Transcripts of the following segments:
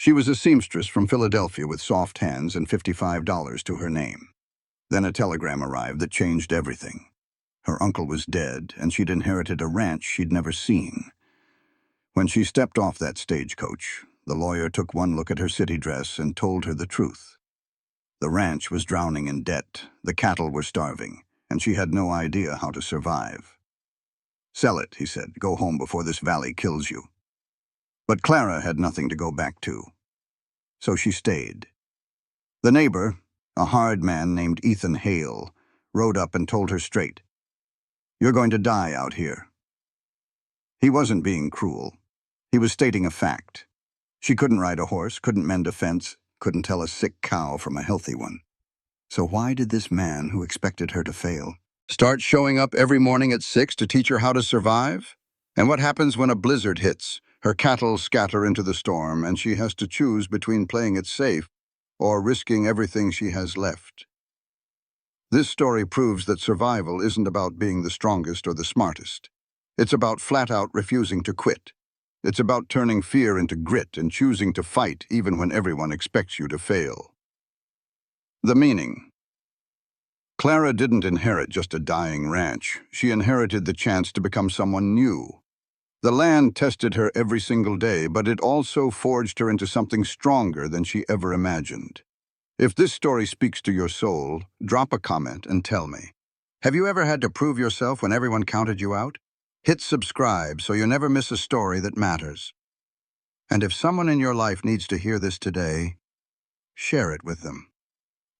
She was a seamstress from Philadelphia with soft hands and $55 to her name. Then a telegram arrived that changed everything. Her uncle was dead, and she'd inherited a ranch she'd never seen. When she stepped off that stagecoach, the lawyer took one look at her city dress and told her the truth. The ranch was drowning in debt, the cattle were starving, and she had no idea how to survive. "Sell it," he said. "Go home before this valley kills you." But Clara had nothing to go back to. So she stayed. The neighbor, a hard man named Ethan Hale, rode up and told her straight, "You're going to die out here." He wasn't being cruel. He was stating a fact. She couldn't ride a horse, couldn't mend a fence, couldn't tell a sick cow from a healthy one. So why did this man, who expected her to fail, start showing up every morning at 6 to teach her how to survive? And what happens when a blizzard hits? Her cattle scatter into the storm, and she has to choose between playing it safe or risking everything she has left. This story proves that survival isn't about being the strongest or the smartest. It's about flat-out refusing to quit. It's about turning fear into grit and choosing to fight even when everyone expects you to fail. The meaning. Clara didn't inherit just a dying ranch. She inherited the chance to become someone new. The land tested her every single day, but it also forged her into something stronger than she ever imagined. If this story speaks to your soul, drop a comment and tell me. Have you ever had to prove yourself when everyone counted you out? Hit subscribe so you never miss a story that matters. And if someone in your life needs to hear this today, share it with them.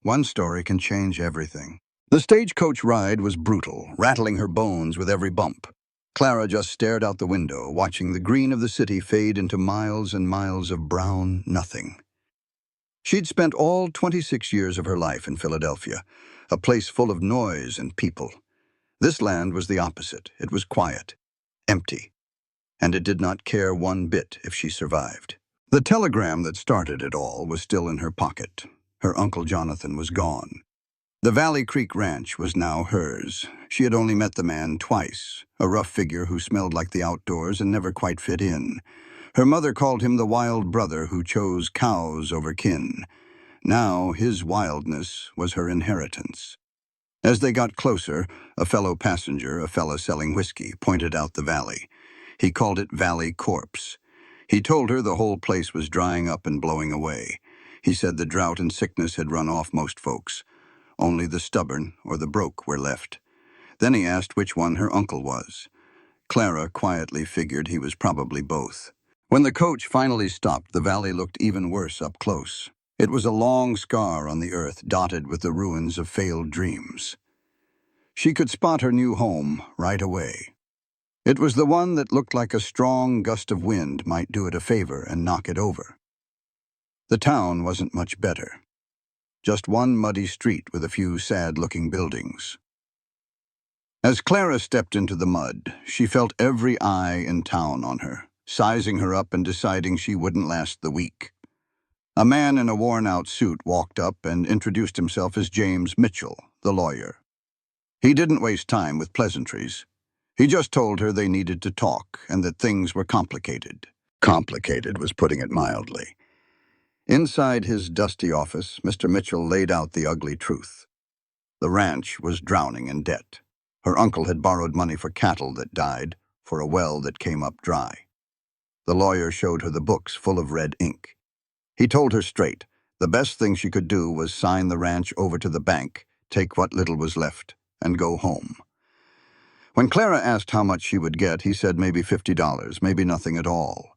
One story can change everything. The stagecoach ride was brutal, rattling her bones with every bump. Clara just stared out the window, watching the green of the city fade into miles and miles of brown nothing. She'd spent all 26 years of her life in Philadelphia, a place full of noise and people. This land was the opposite. It was quiet, empty, and it did not care one bit if she survived. The telegram that started it all was still in her pocket. Her Uncle Jonathan was gone. The Valley Creek Ranch was now hers. She had only met the man twice, a rough figure who smelled like the outdoors and never quite fit in. Her mother called him the wild brother who chose cows over kin. Now his wildness was her inheritance. As they got closer, a fellow passenger, a fella selling whiskey, pointed out the valley. He called it Valley Corpse. He told her the whole place was drying up and blowing away. He said the drought and sickness had run off most folks. Only the stubborn or the broke were left. Then he asked which one her uncle was. Clara quietly figured he was probably both. When the coach finally stopped, the valley looked even worse up close. It was a long scar on the earth, dotted with the ruins of failed dreams. She could spot her new home right away. It was the one that looked like a strong gust of wind might do it a favor and knock it over. The town wasn't much better. Just one muddy street with a few sad-looking buildings. As Clara stepped into the mud, she felt every eye in town on her, sizing her up and deciding she wouldn't last the week. A man in a worn-out suit walked up and introduced himself as James Mitchell, the lawyer. He didn't waste time with pleasantries. He just told her they needed to talk and that things were complicated. Complicated was putting it mildly. Inside his dusty office, Mr. Mitchell laid out the ugly truth. The ranch was drowning in debt. Her uncle had borrowed money for cattle that died, for a well that came up dry. The lawyer showed her the books full of red ink. He told her straight, the best thing she could do was sign the ranch over to the bank, take what little was left, and go home. When Clara asked how much she would get, he said maybe $50, maybe nothing at all.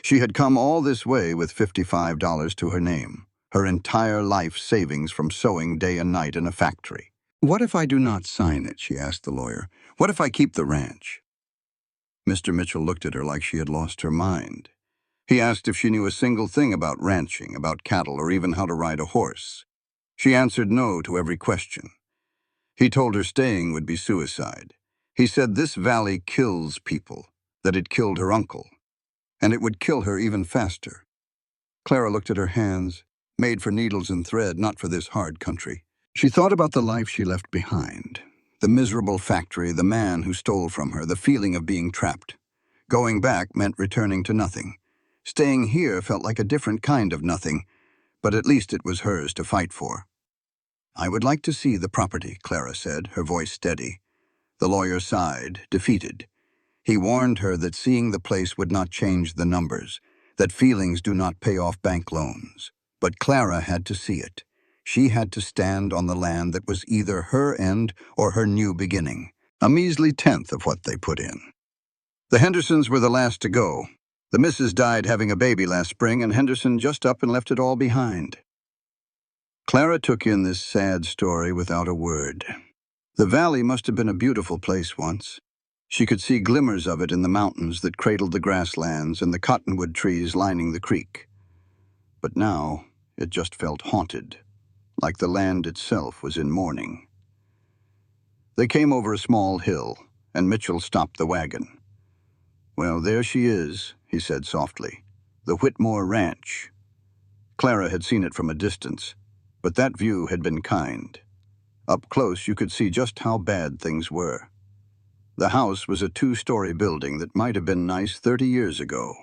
She had come all this way with $55 to her name, her entire life savings from sewing day and night in a factory. "What if I do not sign it?" she asked the lawyer. "What if I keep the ranch?" Mr. Mitchell looked at her like she had lost her mind. He asked if she knew a single thing about ranching, about cattle, or even how to ride a horse. She answered no to every question. He told her staying would be suicide. He said this valley kills people, that it killed her uncle, and it would kill her even faster. Clara looked at her hands, made for needles and thread, not for this hard country. She thought about the life she left behind, the miserable factory, the man who stole from her, the feeling of being trapped. Going back meant returning to nothing. Staying here felt like a different kind of nothing, but at least it was hers to fight for. "I would like to see the property," Clara said, her voice steady. The lawyer sighed, defeated. He warned her that seeing the place would not change the numbers, that feelings do not pay off bank loans. But Clara had to see it. She had to stand on the land that was either her end or her new beginning, a measly tenth of what they put in. The Hendersons were the last to go. The missus died having a baby last spring, and Henderson just up and left it all behind. Clara took in this sad story without a word. The valley must have been a beautiful place once. She could see glimmers of it in the mountains that cradled the grasslands and the cottonwood trees lining the creek. But now it just felt haunted, like the land itself was in mourning. They came over a small hill, and Mitchell stopped the wagon. "Well, there she is," he said softly. "The Whitmore Ranch." Clara had seen it from a distance, but that view had been kind. Up close, you could see just how bad things were. The house was a two-story building that might have been nice 30 years ago.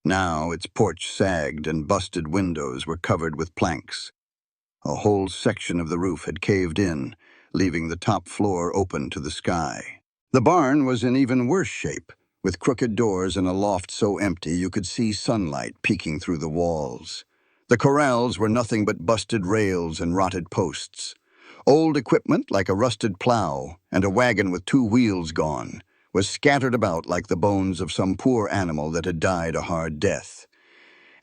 Now its porch sagged and busted windows were covered with planks. A whole section of the roof had caved in, leaving the top floor open to the sky. The barn was in even worse shape, with crooked doors and a loft so empty you could see sunlight peeking through the walls. The corrals were nothing but busted rails and rotted posts. Old equipment, like a rusted plow and a wagon with 2 wheels gone, was scattered about like the bones of some poor animal that had died a hard death.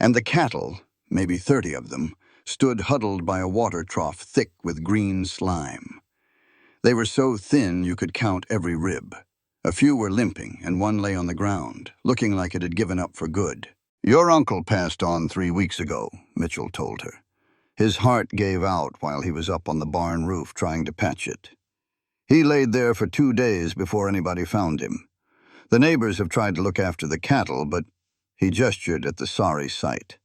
And the cattle, maybe 30 of them, stood huddled by a water trough thick with green slime. They were so thin you could count every rib. A few were limping, and one lay on the ground, looking like it had given up for good. "Your uncle passed on 3 weeks ago," Mitchell told her. His heart gave out while he was up on the barn roof trying to patch it. "He laid there for 2 days before anybody found him. The neighbors have tried to look after the cattle, but—" He gestured at the sorry sight.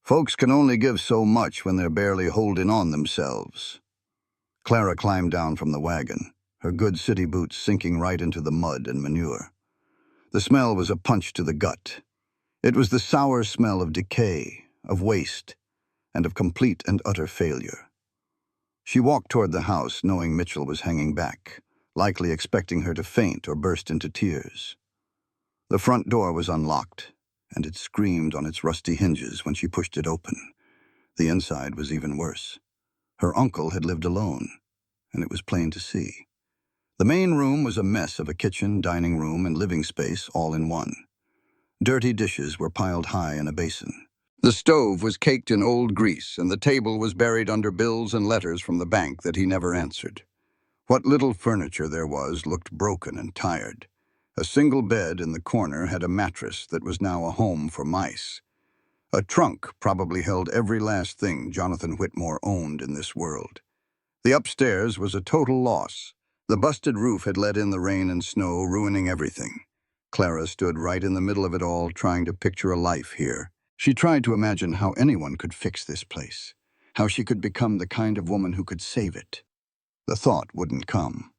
"Folks can only give so much when they're barely holding on themselves." Clara climbed down from the wagon, her good city boots sinking right into the mud and manure. The smell was a punch to the gut. It was the sour smell of decay, of waste, and of complete and utter failure. She walked toward the house, knowing Mitchell was hanging back, likely expecting her to faint or burst into tears. The front door was unlocked, and it screamed on its rusty hinges when she pushed it open. The inside was even worse. Her uncle had lived alone, and it was plain to see. The main room was a mess of a kitchen, dining room, and living space all in one. Dirty dishes were piled high in a basin. The stove was caked in old grease, and the table was buried under bills and letters from the bank that he never answered. What little furniture there was looked broken and tired. A single bed in the corner had a mattress that was now a home for mice. A trunk probably held every last thing Jonathan Whitmore owned in this world. The upstairs was a total loss. The busted roof had let in the rain and snow, ruining everything. Clara stood right in the middle of it all, trying to picture a life here. She tried to imagine how anyone could fix this place, how she could become the kind of woman who could save it. The thought wouldn't come.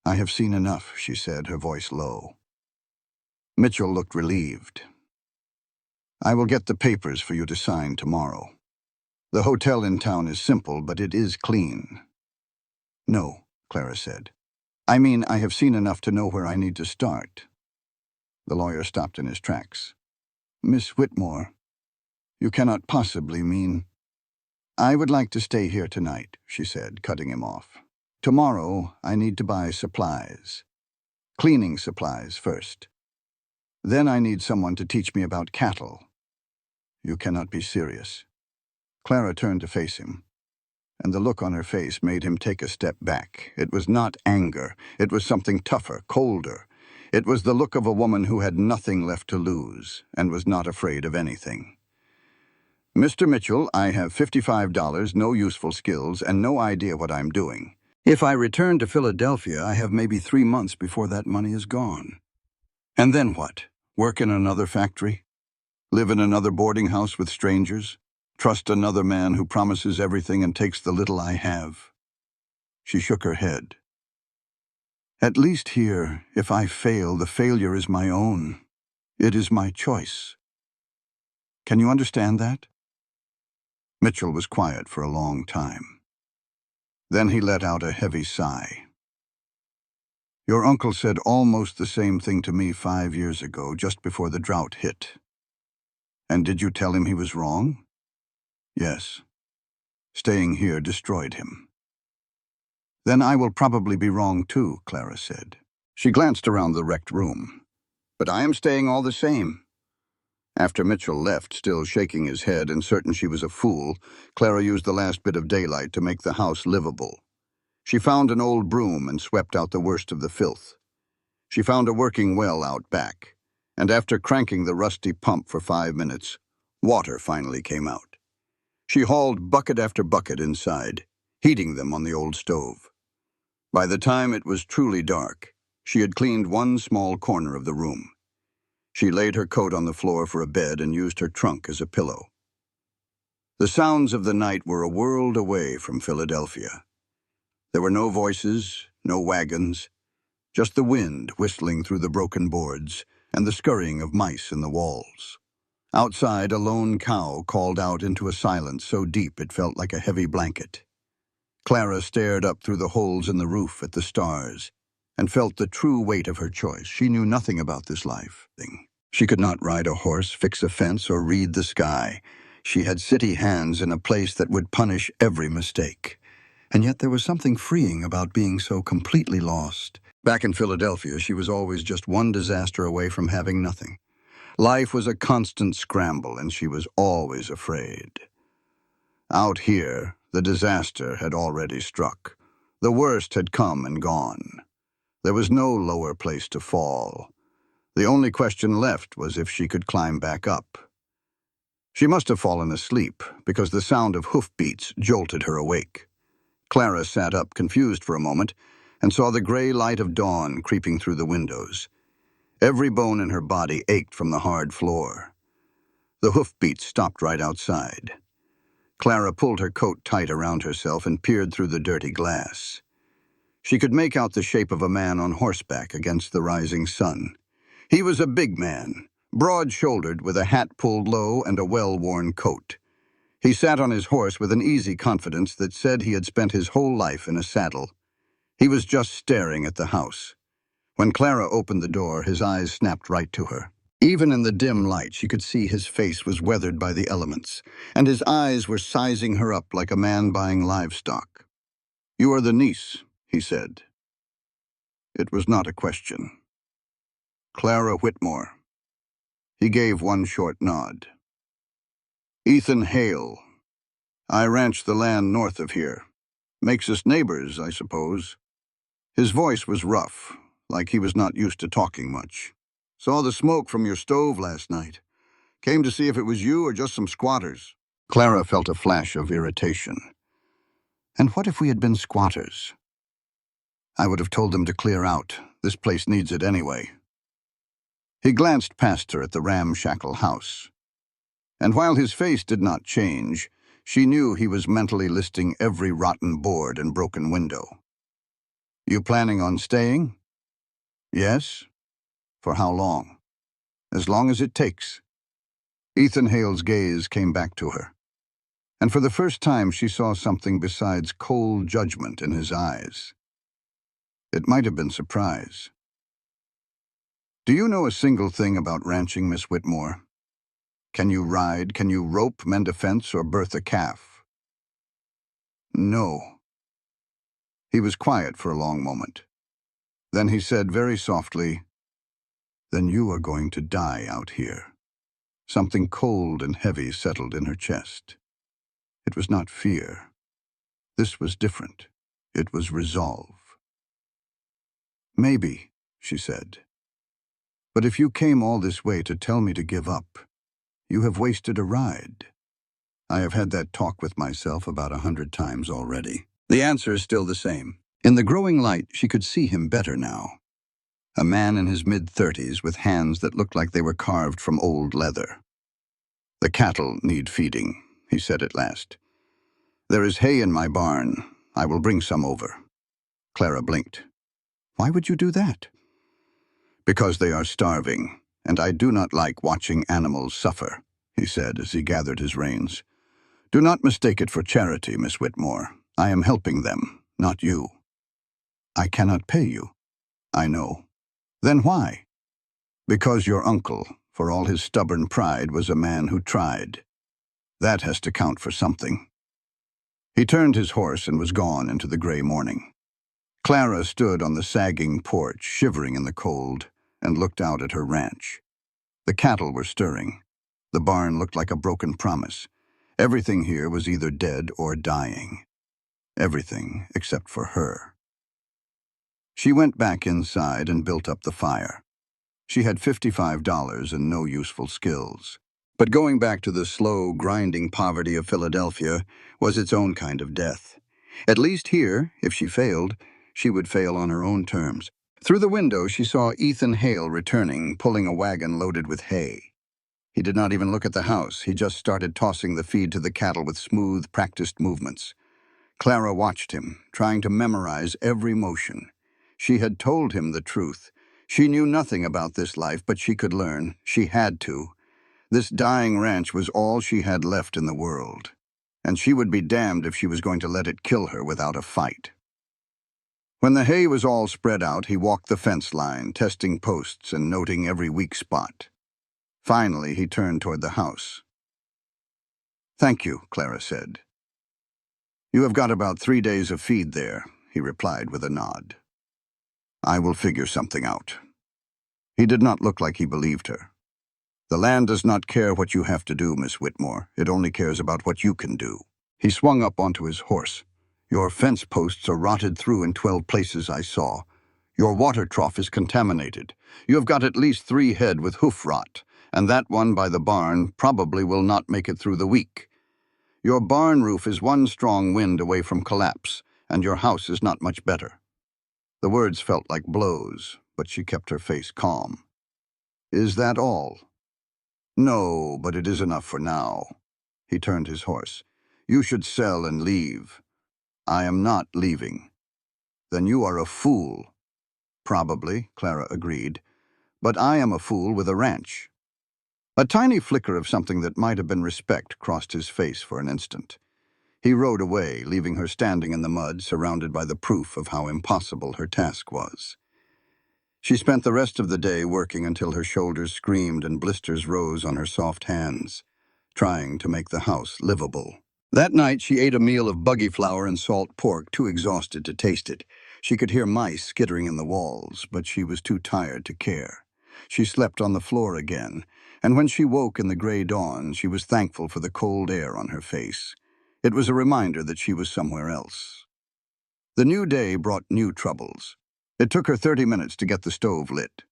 "I have seen enough," she said, her voice low. Mitchell looked relieved. "I will get the papers for you to sign tomorrow. The hotel in town is simple, but it is clean." "No," Clara said. "I mean, I have seen enough to know where I need to start." The lawyer stopped in his tracks. "Miss Whitmore, you cannot possibly mean—" "I would like to stay here tonight," she said, cutting him off. "Tomorrow, I need to buy supplies. Cleaning supplies first. Then I need someone to teach me about cattle." "You cannot be serious." Clara turned to face him, and the look on her face made him take a step back. It was not anger. It was something tougher, colder. It was the look of a woman who had nothing left to lose and was not afraid of anything. "Mr. Mitchell, I have $55, no useful skills, and no idea what I'm doing. If I return to Philadelphia, I have maybe 3 months before that money is gone. And then what? Work in another factory? Live in another boarding house with strangers? Trust another man who promises everything and takes the little I have?" She shook her head. "At least here, if I fail, the failure is my own. It is my choice." Can you understand that?" Mitchell was quiet for a long time. Then he let out a heavy sigh. "Your uncle said almost the same thing to me 5 years ago, just before the drought hit. And did you tell him he was wrong?" "Yes. Staying here destroyed him." "Then I will probably be wrong too," Clara said. She glanced around the wrecked room. "But I am staying all the same." After Mitchell left, still shaking his head and certain she was a fool, Clara used the last bit of daylight to make the house livable. She found an old broom and swept out the worst of the filth. She found a working well out back, and after cranking the rusty pump for 5 minutes, water finally came out. She hauled bucket after bucket inside, heating them on the old stove. By the time it was truly dark, she had cleaned one small corner of the room. She laid her coat on the floor for a bed and used her trunk as a pillow. The sounds of the night were a world away from Philadelphia. There were no voices, no wagons, just the wind whistling through the broken boards and the scurrying of mice in the walls. Outside, a lone cow called out into a silence so deep it felt like a heavy blanket. Clara stared up through the holes in the roof at the stars and felt the true weight of her choice. She knew nothing about this life. She could not ride a horse, fix a fence, or read the sky. She had city hands in a place that would punish every mistake. And yet there was something freeing about being so completely lost. Back in Philadelphia, she was always just one disaster away from having nothing. Life was a constant scramble, and she was always afraid. Out here, the disaster had already struck. The worst had come and gone. There was no lower place to fall. The only question left was if she could climb back up. She must have fallen asleep, because the sound of hoofbeats jolted her awake. Clara sat up, confused for a moment, and saw the gray light of dawn creeping through the windows. Every bone in her body ached from the hard floor. The hoofbeats stopped right outside. Clara pulled her coat tight around herself and peered through the dirty glass. She could make out the shape of a man on horseback against the rising sun. He was a big man, broad-shouldered with a hat pulled low and a well-worn coat. He sat on his horse with an easy confidence that said he had spent his whole life in a saddle. He was just staring at the house. When Clara opened the door, his eyes snapped right to her. Even in the dim light, she could see his face was weathered by the elements, and his eyes were sizing her up like a man buying livestock. "You are the niece," he said. It was not a question. "Clara Whitmore." He gave one short nod. "Ethan Hale. I ranch the land north of here. Makes us neighbors, I suppose." His voice was rough, like he was not used to talking much. "Saw the smoke from your stove last night. Came to see if it was you or just some squatters." Clara felt a flash of irritation. And what if we had been squatters? I would have told them to clear out. This place needs it anyway. He glanced past her at the ramshackle house. And while his face did not change, she knew he was mentally listing every rotten board and broken window. "You planning on staying?" "Yes." "For how long?" "As long as it takes." Ethan Hale's gaze came back to her. And for the first time she saw something besides cold judgment in his eyes. It might have been surprise. "Do you know a single thing about ranching, Miss Whitmore? Can you ride, can you rope, mend a fence, or birth a calf?" "No." He was quiet for a long moment. Then he said very softly, "Then you are going to die out here." Something cold and heavy settled in her chest. It was not fear. This was different. It was resolve. "Maybe," she said. "But if you came all this way to tell me to give up, you have wasted a ride." I have had that talk with myself about 100 times already. The answer is still the same. In the growing light, she could see him better now. A man in his mid-30s with hands that looked like they were carved from old leather. "The cattle need feeding," he said at last. "There is hay in my barn. I will bring some over." Clara blinked. "Why would you do that?" "Because they are starving, and I do not like watching animals suffer." he said as he gathered his reins. "Do not mistake it for charity, Miss Whitmore. I am helping them, not you." "I cannot pay you." "I know." "Then why?" "Because your uncle, for all his stubborn pride, was a man who tried. That has to count for something." He turned his horse and was gone into the gray morning. Clara stood on the sagging porch, shivering in the cold, and looked out at her ranch. The cattle were stirring. The barn looked like a broken promise. Everything here was either dead or dying. Everything except for her. She went back inside and built up the fire. She had $55 and no useful skills. But going back to the slow, grinding poverty of Philadelphia was its own kind of death. At least here, if she failed, she would fail on her own terms. Through the window, she saw Ethan Hale returning, pulling a wagon loaded with hay. He did not even look at the house. He just started tossing the feed to the cattle with smooth, practiced movements. Clara watched him, trying to memorize every motion. She had told him the truth. She knew nothing about this life, but she could learn. She had to. This dying ranch was all she had left in the world, and she would be damned if she was going to let it kill her without a fight. When the hay was all spread out, he walked the fence line, testing posts and noting every weak spot. Finally, he turned toward the house. "Thank you," Clara said. "You have got about 3 days of feed there," he replied with a nod. "I will figure something out." He did not look like he believed her. "The land does not care what you have to do, Miss Whitmore. It only cares about what you can do." He swung up onto his horse. "Your fence posts are rotted through in 12 places I saw. Your water trough is contaminated. You have got at least 3 head with hoof rot, and that one by the barn probably will not make it through the week. Your barn roof is one strong wind away from collapse, and your house is not much better." The words felt like blows, but she kept her face calm. "Is that all?" "No, but it is enough for now." He turned his horse. "You should sell and leave." "I am not leaving." "Then you are a fool." "Probably," Clara agreed. "But I am a fool with a ranch." A tiny flicker of something that might have been respect crossed his face for an instant. He rode away, leaving her standing in the mud, surrounded by the proof of how impossible her task was. She spent the rest of the day working until her shoulders screamed and blisters rose on her soft hands, trying to make the house livable. That night she ate a meal of buggy flour and salt pork, too exhausted to taste it. She could hear mice skittering in the walls, but she was too tired to care. She slept on the floor again, and when she woke in the gray dawn, she was thankful for the cold air on her face. It was a reminder that she was somewhere else. The new day brought new troubles. It took her 30 minutes to get the stove lit.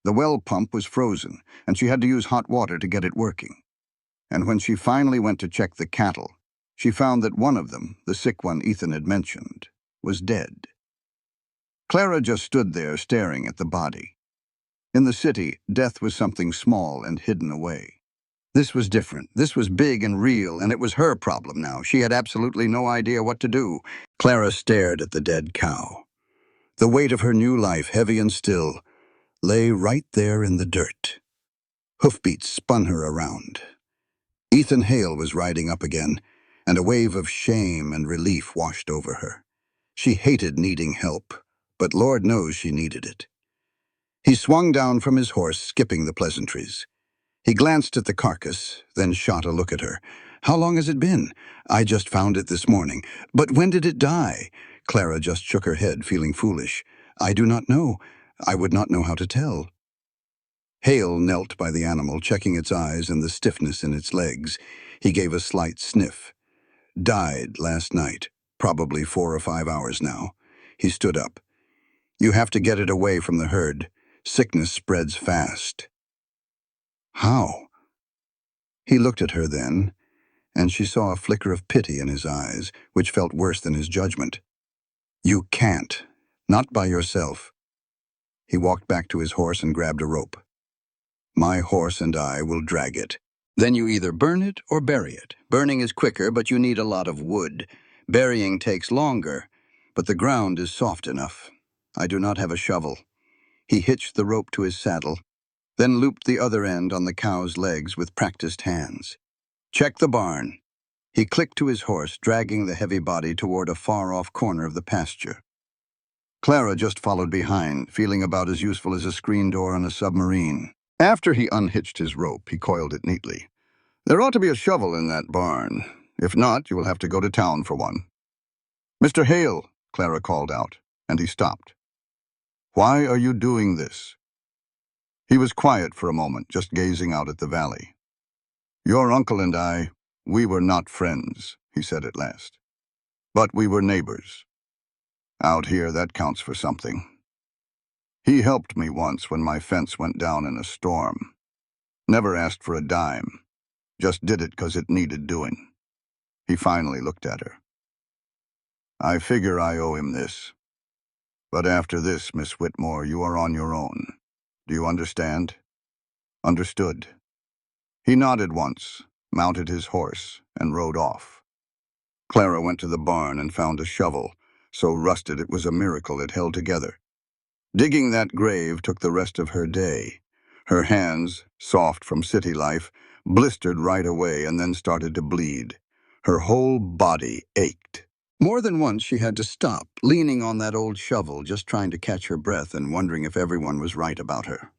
The well pump was frozen, and she had to use hot water to get it working. And when she finally went to check the cattle, she found that one of them, the sick one Ethan had mentioned, was dead. Clara just stood there staring at the body. In the city, death was something small and hidden away. This was different. This was big and real, and it was her problem now. She had absolutely no idea what to do. Clara stared at the dead cow. The weight of her new life, heavy and still, lay right there in the dirt. Hoofbeats spun her around. Ethan Hale was riding up again, and a wave of shame and relief washed over her. She hated needing help, but Lord knows she needed it. He swung down from his horse, skipping the pleasantries. He glanced at the carcass, then shot a look at her. "How long has it been?" "I just found it this morning." "But when did it die?" Clara just shook her head, feeling foolish. "I do not know. I would not know how to tell." Hale knelt by the animal, checking its eyes and the stiffness in its legs. He gave a slight sniff. "Died last night. Probably 4 or 5 hours now." He stood up. "You have to get it away from the herd. Sickness spreads fast." "How?" He looked at her then, and she saw a flicker of pity in his eyes, which felt worse than his judgment. "You can't. Not by yourself." He walked back to his horse and grabbed a rope. "My horse and I will drag it. Then you either burn it or bury it. Burning is quicker, but you need a lot of wood. Burying takes longer, but the ground is soft enough. I do not have a shovel." He hitched the rope to his saddle. then looped the other end on the cow's legs with practiced hands. "Check the barn." He clicked to his horse, dragging the heavy body toward a far-off corner of the pasture. Clara just followed behind, feeling about as useful as a screen door on a submarine. After he unhitched his rope, he coiled it neatly. "There ought to be a shovel in that barn. If not, you will have to go to town for one." "Mr. Hale," Clara called out, and he stopped. "Why are you doing this?" He was quiet for a moment, just gazing out at the valley. "Your uncle and I, we were not friends," he said at last. "But we were neighbors. Out here, that counts for something. He helped me once when my fence went down in a storm. Never asked for a dime. Just did it 'cause it needed doing." He finally looked at her. "I figure I owe him this. But after this, Miss Whitmore, you are on your own. Do you understand?" "Understood." He nodded once, mounted his horse, and rode off. Clara went to the barn and found a shovel, so rusted it was a miracle it held together. Digging that grave took the rest of her day. Her hands, soft from city life, blistered right away and then started to bleed. Her whole body ached. More than once she had to stop, leaning on that old shovel, just trying to catch her breath and wondering if everyone was right about her.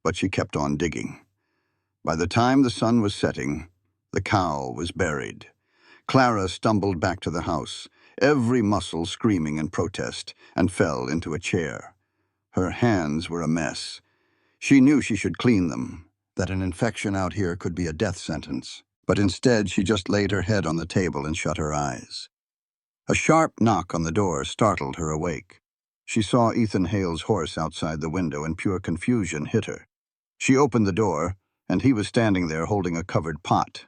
But she kept on digging. By the time the sun was setting, the cow was buried. Clara stumbled back to the house, every muscle screaming in protest, and fell into a chair. Her hands were a mess. She knew she should clean them, that an infection out here could be a death sentence. But instead, she just laid her head on the table and shut her eyes. A sharp knock on the door startled her awake. She saw Ethan Hale's horse outside the window, and pure confusion hit her. She opened the door, and he was standing there holding a covered pot.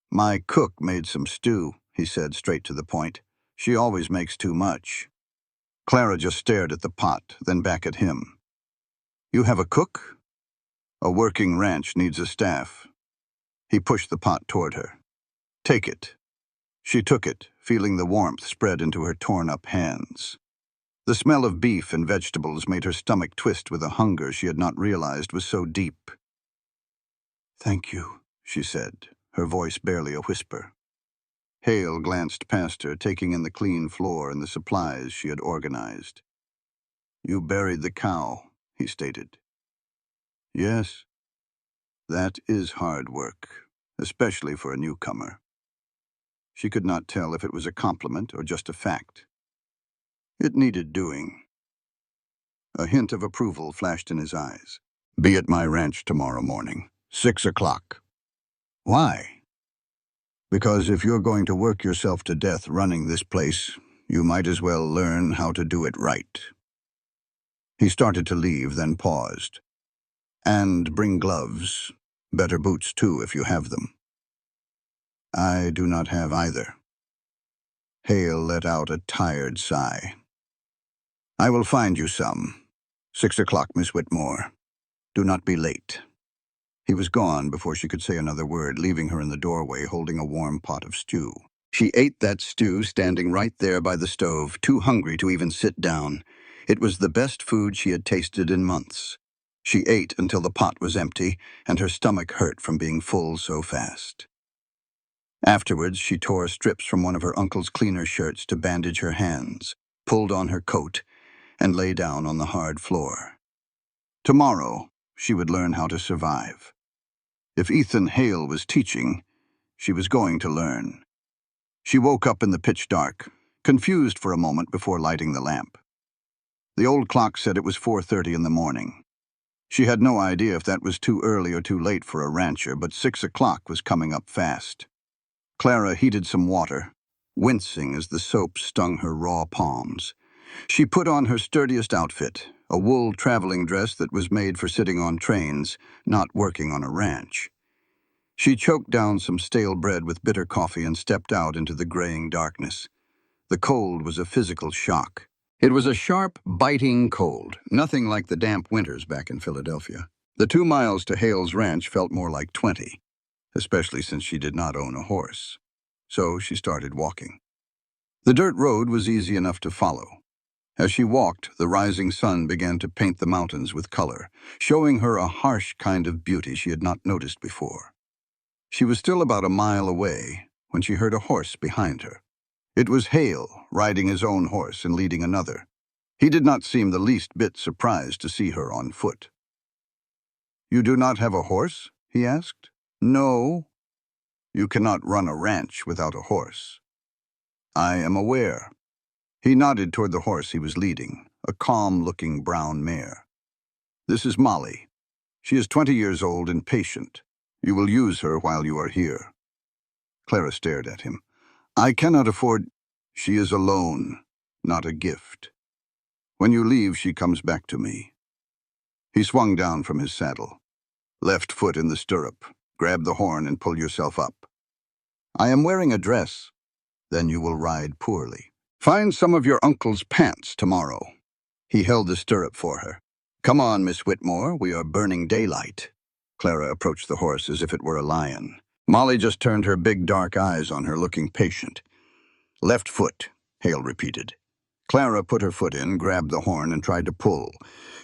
"My cook made some stew," he said, straight to the point. "She always makes too much." Clara just stared at the pot, then back at him. "You have a cook?" "A working ranch needs a staff." He pushed the pot toward her. "Take it." She took it, feeling the warmth spread into her torn-up hands. The smell of beef and vegetables made her stomach twist with a hunger she had not realized was so deep. "Thank you," she said, her voice barely a whisper. Hale glanced past her, taking in the clean floor and the supplies she had organized. "You buried the cow," he stated. "Yes. That is hard work, especially for a newcomer." She could not tell if it was a compliment or just a fact. "It needed doing." A hint of approval flashed in his eyes. "Be at my ranch tomorrow morning, 6 o'clock. "Why?" "Because if you're going to work yourself to death running this place, you might as well learn how to do it right." He started to leave, then paused. "And bring gloves. Better boots, too, if you have them." "I do not have either." Hale let out a tired sigh. "I will find you some. 6 o'clock, Miss Whitmore. Do not be late." He was gone before she could say another word, leaving her in the doorway holding a warm pot of stew. She ate that stew standing right there by the stove, too hungry to even sit down. It was the best food she had tasted in months. She ate until the pot was empty, and her stomach hurt from being full so fast. Afterwards, she tore strips from one of her uncle's cleaner shirts to bandage her hands, pulled on her coat, and lay down on the hard floor. Tomorrow, she would learn how to survive. If Ethan Hale was teaching, she was going to learn. She woke up in the pitch dark, confused for a moment before lighting the lamp. The old clock said it was 4:30 in the morning. She had no idea if that was too early or too late for a rancher, but 6 o'clock was coming up fast. Clara heated some water, wincing as the soap stung her raw palms. She put on her sturdiest outfit, a wool traveling dress that was made for sitting on trains, not working on a ranch. She choked down some stale bread with bitter coffee and stepped out into the graying darkness. The cold was a physical shock. It was a sharp, biting cold, nothing like the damp winters back in Philadelphia. The 2 miles to Hale's ranch felt more like 20, especially since she did not own a horse. So she started walking. The dirt road was easy enough to follow, As she walked, the rising sun began to paint the mountains with color, showing her a harsh kind of beauty she had not noticed before. She was still about a mile away when she heard a horse behind her. It was Hale, riding his own horse and leading another. He did not seem the least bit surprised to see her on foot. "You do not have a horse?" he asked. "No. You cannot run a ranch without a horse." "I am aware." He nodded toward the horse he was leading, a calm-looking brown mare. "This is Molly. She is 20 years old and patient. You will use her while you are here." Clara stared at him. "I cannot afford—" "She is a loan, not a gift. When you leave, she comes back to me." He swung down from his saddle. "Left foot in the stirrup. Grab the horn and pull yourself up." "I am wearing a dress." "Then you will ride poorly. Find some of your uncle's pants tomorrow." He held the stirrup for her. "Come on, Miss Whitmore, we are burning daylight." Clara approached the horse as if it were a lion. Molly just turned her big dark eyes on her, looking patient. "Left foot," Hale repeated. Clara put her foot in, grabbed the horn, and tried to pull.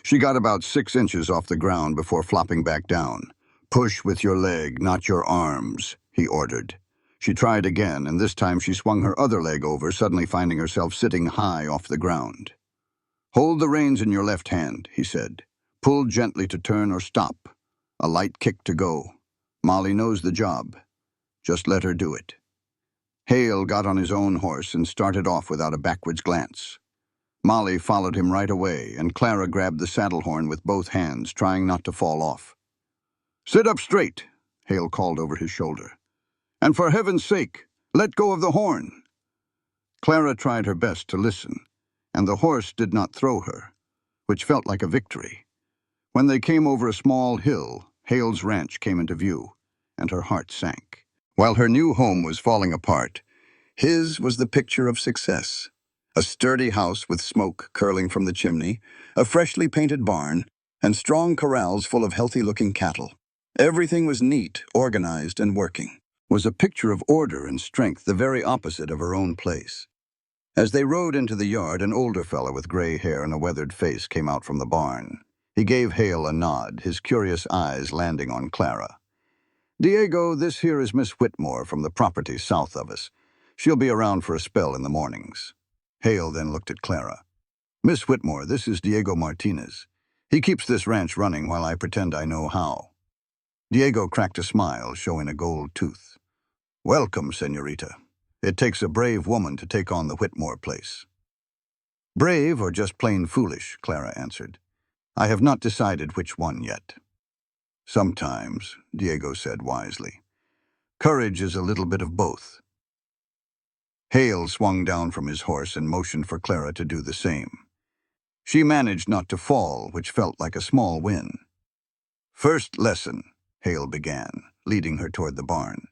She got about 6 inches off the ground before flopping back down. "Push with your leg, not your arms," he ordered. She tried again, and this time she swung her other leg over, suddenly finding herself sitting high off the ground. "Hold the reins in your left hand," he said. "Pull gently to turn or stop. A light kick to go. Molly knows the job. Just let her do it." Hale got on his own horse and started off without a backwards glance. Molly followed him right away, and Clara grabbed the saddle horn with both hands, trying not to fall off. "Sit up straight," Hale called over his shoulder. "And for heaven's sake, let go of the horn." Clara tried her best to listen, and the horse did not throw her, which felt like a victory. When they came over a small hill, Hale's ranch came into view, and her heart sank. While her new home was falling apart, his was the picture of success. A sturdy house with smoke curling from the chimney, a freshly painted barn, and strong corrals full of healthy-looking cattle. Everything was neat, organized, and working. Was a picture of order and strength, the very opposite of her own place. As they rode into the yard, an older fellow with gray hair and a weathered face came out from the barn. He gave Hale a nod, his curious eyes landing on Clara. "Diego, this here is Miss Whitmore from the property south of us. She'll be around for a spell in the mornings." Hale then looked at Clara. "Miss Whitmore, this is Diego Martinez. He keeps this ranch running while I pretend I know how." Diego cracked a smile, showing a gold tooth. "Welcome, señorita. It takes a brave woman to take on the Whitmore place." "Brave or just plain foolish," Clara answered. "I have not decided which one yet." "Sometimes," Diego said wisely. "Courage is a little bit of both." Hale swung down from his horse and motioned for Clara to do the same. She managed not to fall, which felt like a small win. "First lesson," Hale began, leading her toward the barn.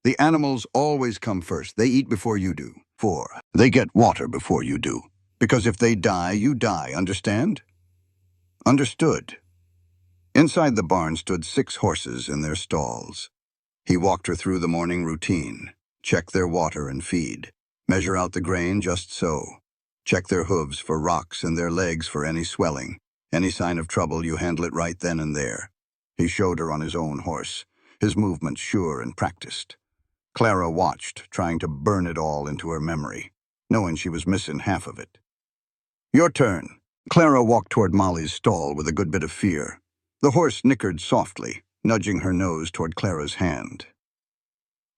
"The animals always come first. They eat before you do. 4. They get water before you do. Because if they die, you die, understand?" "Understood." Inside the barn stood 6 horses in their stalls. He walked her through the morning routine. Check their water and feed. Measure out the grain just so. Check their hooves for rocks and their legs for any swelling. Any sign of trouble, you handle it right then and there. He showed her on his own horse, his movements sure and practiced. Clara watched, trying to burn it all into her memory, knowing she was missing half of it. "Your turn." Clara walked toward Molly's stall with a good bit of fear. The horse nickered softly, nudging her nose toward Clara's hand.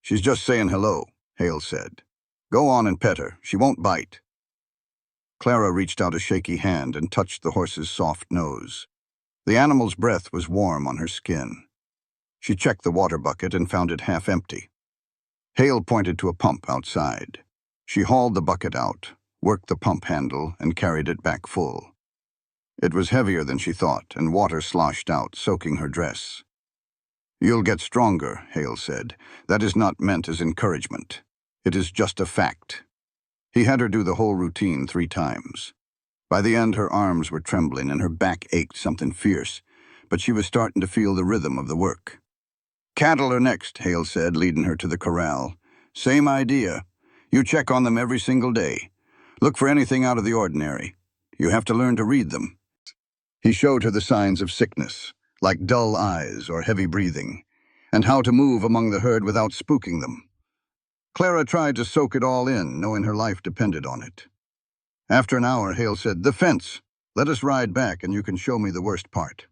"She's just saying hello," Hale said. "Go on and pet her. She won't bite." Clara reached out a shaky hand and touched the horse's soft nose. The animal's breath was warm on her skin. She checked the water bucket and found it half empty. Hale pointed to a pump outside. She hauled the bucket out, worked the pump handle, and carried it back full. It was heavier than she thought, and water sloshed out, soaking her dress. "You'll get stronger," Hale said. "That is not meant as encouragement. It is just a fact." He had her do the whole routine 3 times. By the end, her arms were trembling and her back ached something fierce, but she was starting to feel the rhythm of the work. "Cattle are next," Hale said, leading her to the corral. "Same idea. You check on them every single day. Look for anything out of the ordinary. You have to learn to read them. He showed her the signs of sickness, like dull eyes or heavy breathing, and how to move among the herd without spooking them. Clara tried to soak it all in, knowing her life depended on it. After an hour, Hale said, "The fence. Let us ride back and you can show me the worst part."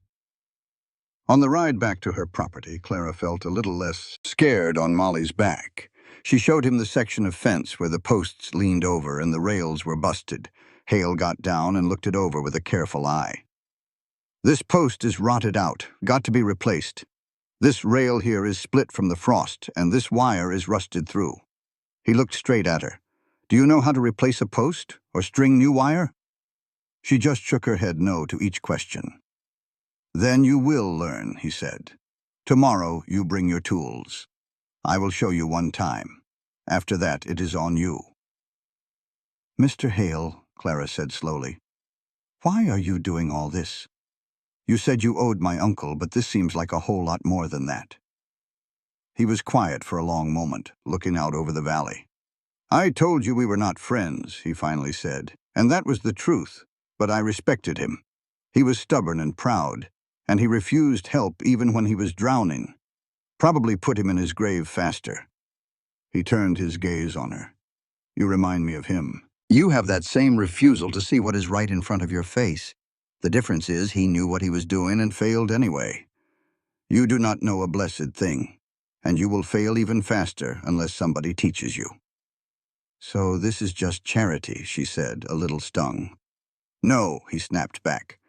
On the ride back to her property, Clara felt a little less scared on Molly's back. She showed him the section of fence where the posts leaned over and the rails were busted. Hale got down and looked it over with a careful eye. "This post is rotted out, got to be replaced. This rail here is split from the frost, and this wire is rusted through." He looked straight at her. "Do you know how to replace a post or string new wire?" She just shook her head no to each question. "Then you will learn," he said. "Tomorrow you bring your tools. I will show you one time. After that, it is on you." "Mr. Hale," Clara said slowly, "why are you doing all this? You said you owed my uncle, but this seems like a whole lot more than that." He was quiet for a long moment, looking out over the valley. "I told you we were not friends," he finally said, "and that was the truth, but I respected him. He was stubborn and proud, and he refused help even when he was drowning. Probably put him in his grave faster." He turned his gaze on her. "You remind me of him. You have that same refusal to see what is right in front of your face. The difference is he knew what he was doing and failed anyway. You do not know a blessed thing, and you will fail even faster unless somebody teaches you." "So this is just charity," she said, a little stung. "No," he snapped back.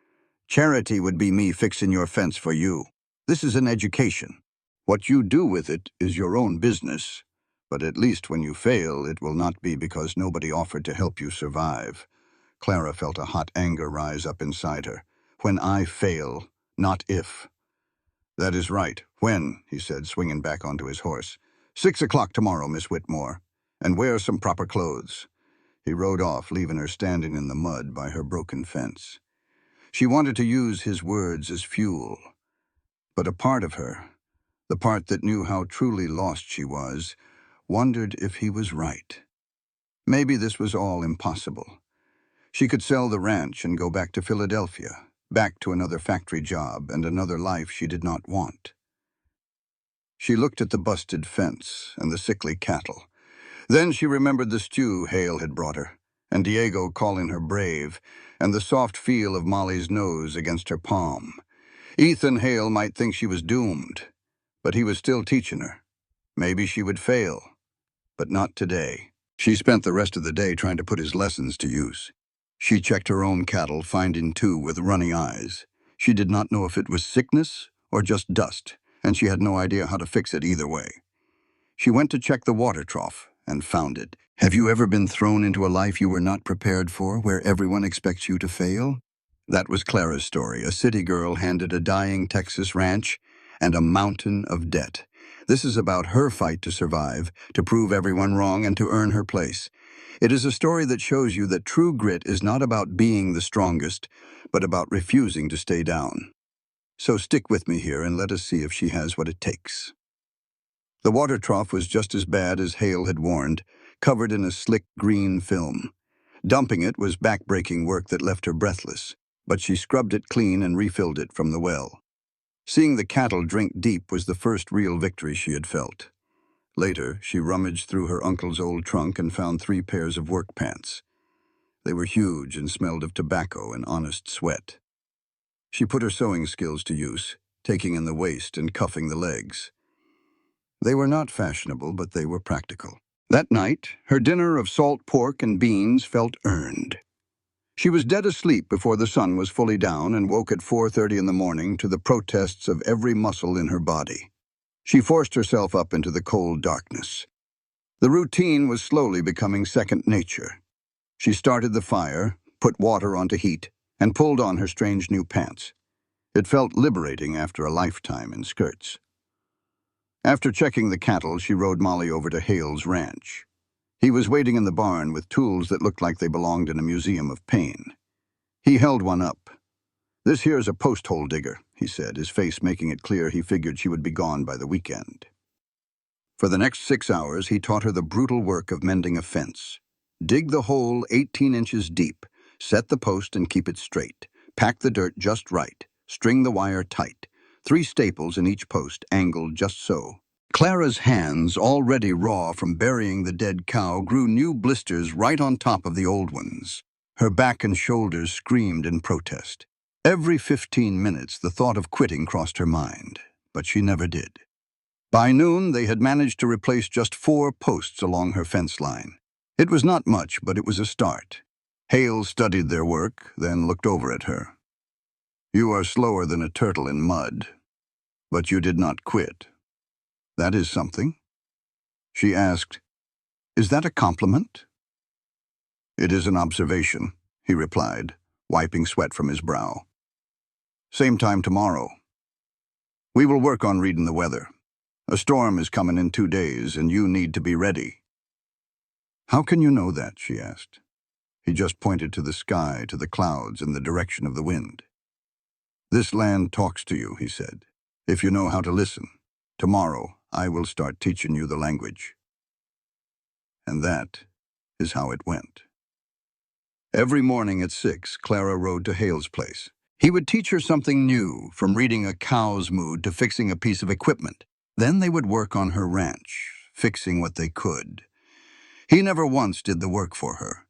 "Charity would be me fixing your fence for you. This is an education. What you do with it is your own business, but at least when you fail, it will not be because nobody offered to help you survive." Clara felt a hot anger rise up inside her. "When I fail, not if." "That is right. When?" he said, swinging back onto his horse. 6 o'clock tomorrow, Miss Whitmore. And wear some proper clothes." He rode off, leaving her standing in the mud by her broken fence. She wanted to use his words as fuel, but a part of her, the part that knew how truly lost she was, wondered if he was right. Maybe this was all impossible. She could sell the ranch and go back to Philadelphia, back to another factory job and another life she did not want. She looked at the busted fence and the sickly cattle. Then she remembered the stew Hale had brought her, and Diego calling her brave, and the soft feel of Molly's nose against her palm. Ethan Hale might think she was doomed, but he was still teaching her. Maybe she would fail, but not today. She spent the rest of the day trying to put his lessons to use. She checked her own cattle, finding two with running eyes. She did not know if it was sickness or just dust, and she had no idea how to fix it either way. She went to check the water trough and found it. Have you ever been thrown into a life you were not prepared for, where everyone expects you to fail? That was Clara's story, a city girl handed a dying Texas ranch and a mountain of debt. This is about her fight to survive, to prove everyone wrong, and to earn her place. It is a story that shows you that true grit is not about being the strongest, but about refusing to stay down. So stick with me here and let us see if she has what it takes. The water trough was just as bad as Hale had warned, covered in a slick green film. Dumping it was back-breaking work that left her breathless, but she scrubbed it clean and refilled it from the well. Seeing the cattle drink deep was the first real victory she had felt. Later, she rummaged through her uncle's old trunk and found 3 pairs of work pants. They were huge and smelled of tobacco and honest sweat. She put her sewing skills to use, taking in the waist and cuffing the legs. They were not fashionable, but they were practical. That night, her dinner of salt pork and beans felt earned. She was dead asleep before the sun was fully down and woke at 4:30 in the morning to the protests of every muscle in her body. She forced herself up into the cold darkness. The routine was slowly becoming second nature. She started the fire, put water on to heat, and pulled on her strange new pants. It felt liberating after a lifetime in skirts. After checking the cattle, she rode Molly over to Hale's ranch. He was waiting in the barn with tools that looked like they belonged in a museum of pain. He held one up. "This here's a post-hole digger," he said, his face making it clear he figured she would be gone by the weekend. For the next 6 hours, he taught her the brutal work of mending a fence. Dig the hole 18 inches deep, Set the post and keep it straight. Pack the dirt just right. String the wire tight. 3 staples in each post, angled just so. Clara's hands, already raw from burying the dead cow, grew new blisters right on top of the old ones. Her back and shoulders screamed in protest. Every 15 minutes, the thought of quitting crossed her mind, but she never did. By noon, they had managed to replace just 4 posts along her fence line. It was not much, but it was a start. Hale studied their work, then looked over at her. "You are slower than a turtle in mud, but you did not quit. That is something." She asked, "Is that a compliment?" "It is an observation," he replied, wiping sweat from his brow. "Same time tomorrow. We will work on reading the weather. A storm is coming in 2 days, and you need to be ready." "How can you know that?" she asked. He just pointed to the sky, to the clouds, and the direction of the wind. "This land talks to you," he said, "if you know how to listen. Tomorrow, I will start teaching you the language." And that is how it went. Every morning at 6, Clara rode to Hale's place. He would teach her something new, from reading a cow's mood to fixing a piece of equipment. Then they would work on her ranch, fixing what they could. He never once did the work for her.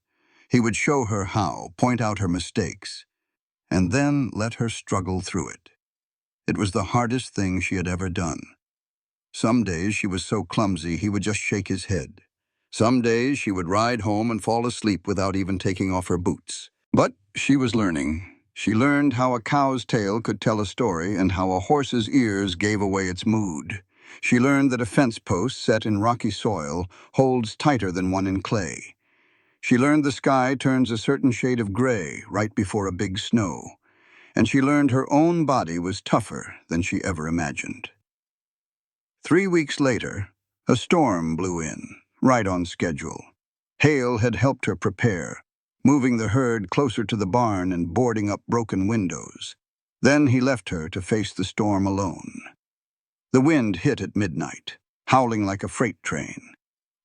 He would show her how, point out her mistakes, and then let her struggle through it. It was the hardest thing she had ever done. Some days she was so clumsy he would just shake his head. Some days she would ride home and fall asleep without even taking off her boots. But she was learning. She learned how a cow's tail could tell a story and how a horse's ears gave away its mood. She learned that a fence post set in rocky soil holds tighter than one in clay. She learned the sky turns a certain shade of gray right before a big snow. And she learned her own body was tougher than she ever imagined. 3 weeks later, a storm blew in, right on schedule. Hale had helped her prepare, moving the herd closer to the barn and boarding up broken windows. Then he left her to face the storm alone. The wind hit at midnight, howling like a freight train.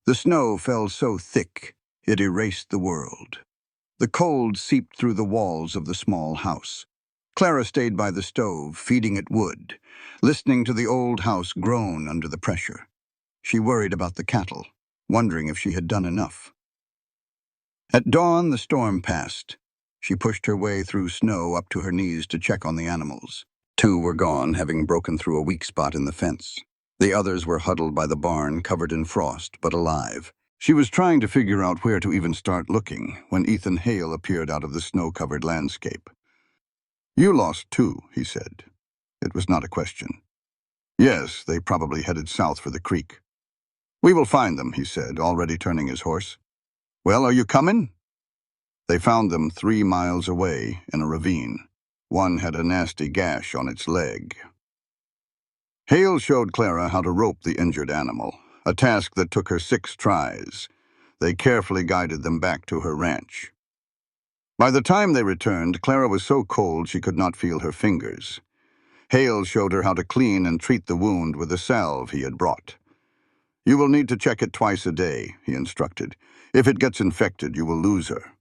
The snow fell so thick, it erased the world. The cold seeped through the walls of the small house. Clara stayed by the stove, feeding it wood, listening to the old house groan under the pressure. She worried about the cattle, wondering if she had done enough. At dawn, the storm passed. She pushed her way through snow up to her knees to check on the animals. 2 were gone, having broken through a weak spot in the fence. The others were huddled by the barn, covered in frost, but alive. She was trying to figure out where to even start looking when Ethan Hale appeared out of the snow-covered landscape. "You lost 2, he said. It was not a question. "Yes, they probably headed south for the creek." "We will find them," he said, already turning his horse. "Well, are you coming?" They found them 3 miles away in a ravine. One had a nasty gash on its leg. Hale showed Clara how to rope the injured animal, a task that took her 6 tries. They carefully guided them back to her ranch. By the time they returned, Clara was so cold she could not feel her fingers. Hale showed her how to clean and treat the wound with a salve he had brought. "You will need to check it twice a day," he instructed. "If it gets infected, you will lose her."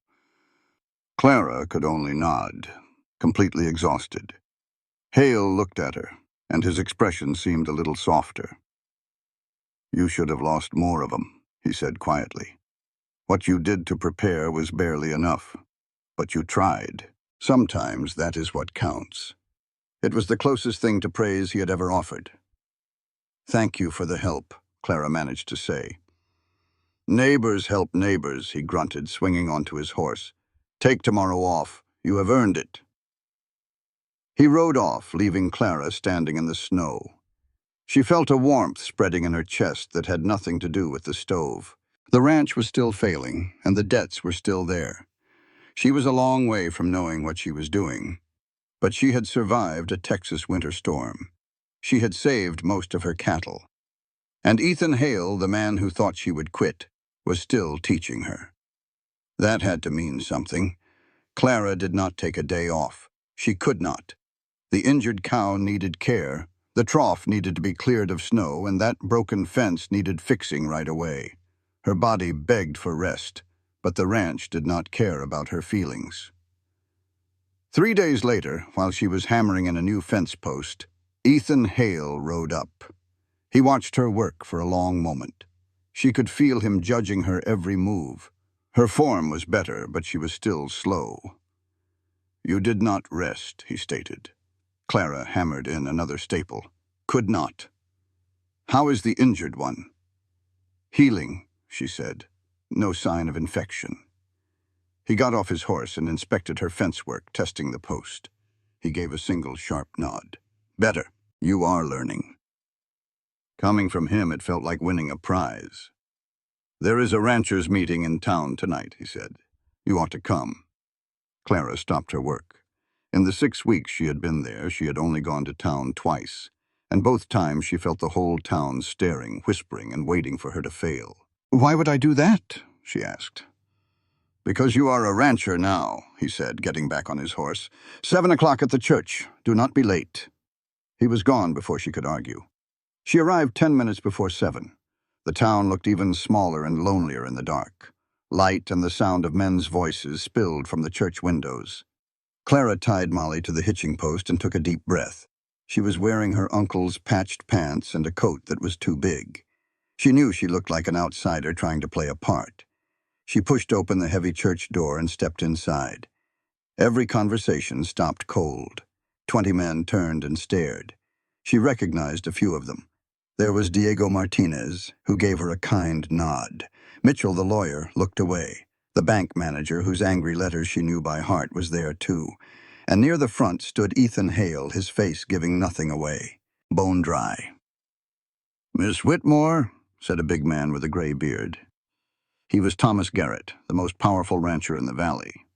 Clara could only nod, completely exhausted. Hale looked at her, and his expression seemed a little softer. "You should have lost more of them," he said quietly. "What you did to prepare was barely enough, but you tried. Sometimes that is what counts." It was the closest thing to praise he had ever offered. "Thank you for the help," Clara managed to say. "Neighbors help neighbors," he grunted, swinging onto his horse. "Take tomorrow off. You have earned it." He rode off, leaving Clara standing in the snow. She felt a warmth spreading in her chest that had nothing to do with the stove. The ranch was still failing, and the debts were still there. She was a long way from knowing what she was doing, but she had survived a Texas winter storm. She had saved most of her cattle. And Ethan Hale, the man who thought she would quit, was still teaching her. That had to mean something. Clara did not take a day off. She could not. The injured cow needed care, the trough needed to be cleared of snow, and that broken fence needed fixing right away. Her body begged for rest, but the ranch did not care about her feelings. 3 days later, while she was hammering in a new fence post, Ethan Hale rode up. He watched her work for a long moment. She could feel him judging her every move. Her form was better, but she was still slow. "You did not rest," he stated. Clara hammered in another staple. "Could not." "How is the injured one?" "Healing," she said. "No sign of infection." He got off his horse and inspected her fence work, testing the post. He gave a single sharp nod. "Better. You are learning." Coming from him, it felt like winning a prize. "There is a ranchers' meeting in town tonight," he said. "You ought to come." Clara stopped her work. In the 6 weeks she had been there, she had only gone to town twice, and both times she felt the whole town staring, whispering, and waiting for her to fail. "Why would I do that?" she asked. "Because you are a rancher now," he said, getting back on his horse. 7 o'clock at the church. Do not be late." He was gone before she could argue. She arrived 10 minutes before 7. The town looked even smaller and lonelier in the dark. Light and the sound of men's voices spilled from the church windows. Clara tied Molly to the hitching post and took a deep breath. She was wearing her uncle's patched pants and a coat that was too big. She knew she looked like an outsider trying to play a part. She pushed open the heavy church door and stepped inside. Every conversation stopped cold. 20 men turned and stared. She recognized a few of them. There was Diego Martinez, who gave her a kind nod. Mitchell, the lawyer, looked away. The bank manager, whose angry letters she knew by heart, was there too. And near the front stood Ethan Hale, his face giving nothing away. Bone dry. "Miss Whitmore," said a big man with a gray beard. He was Thomas Garrett, the most powerful rancher in the valley.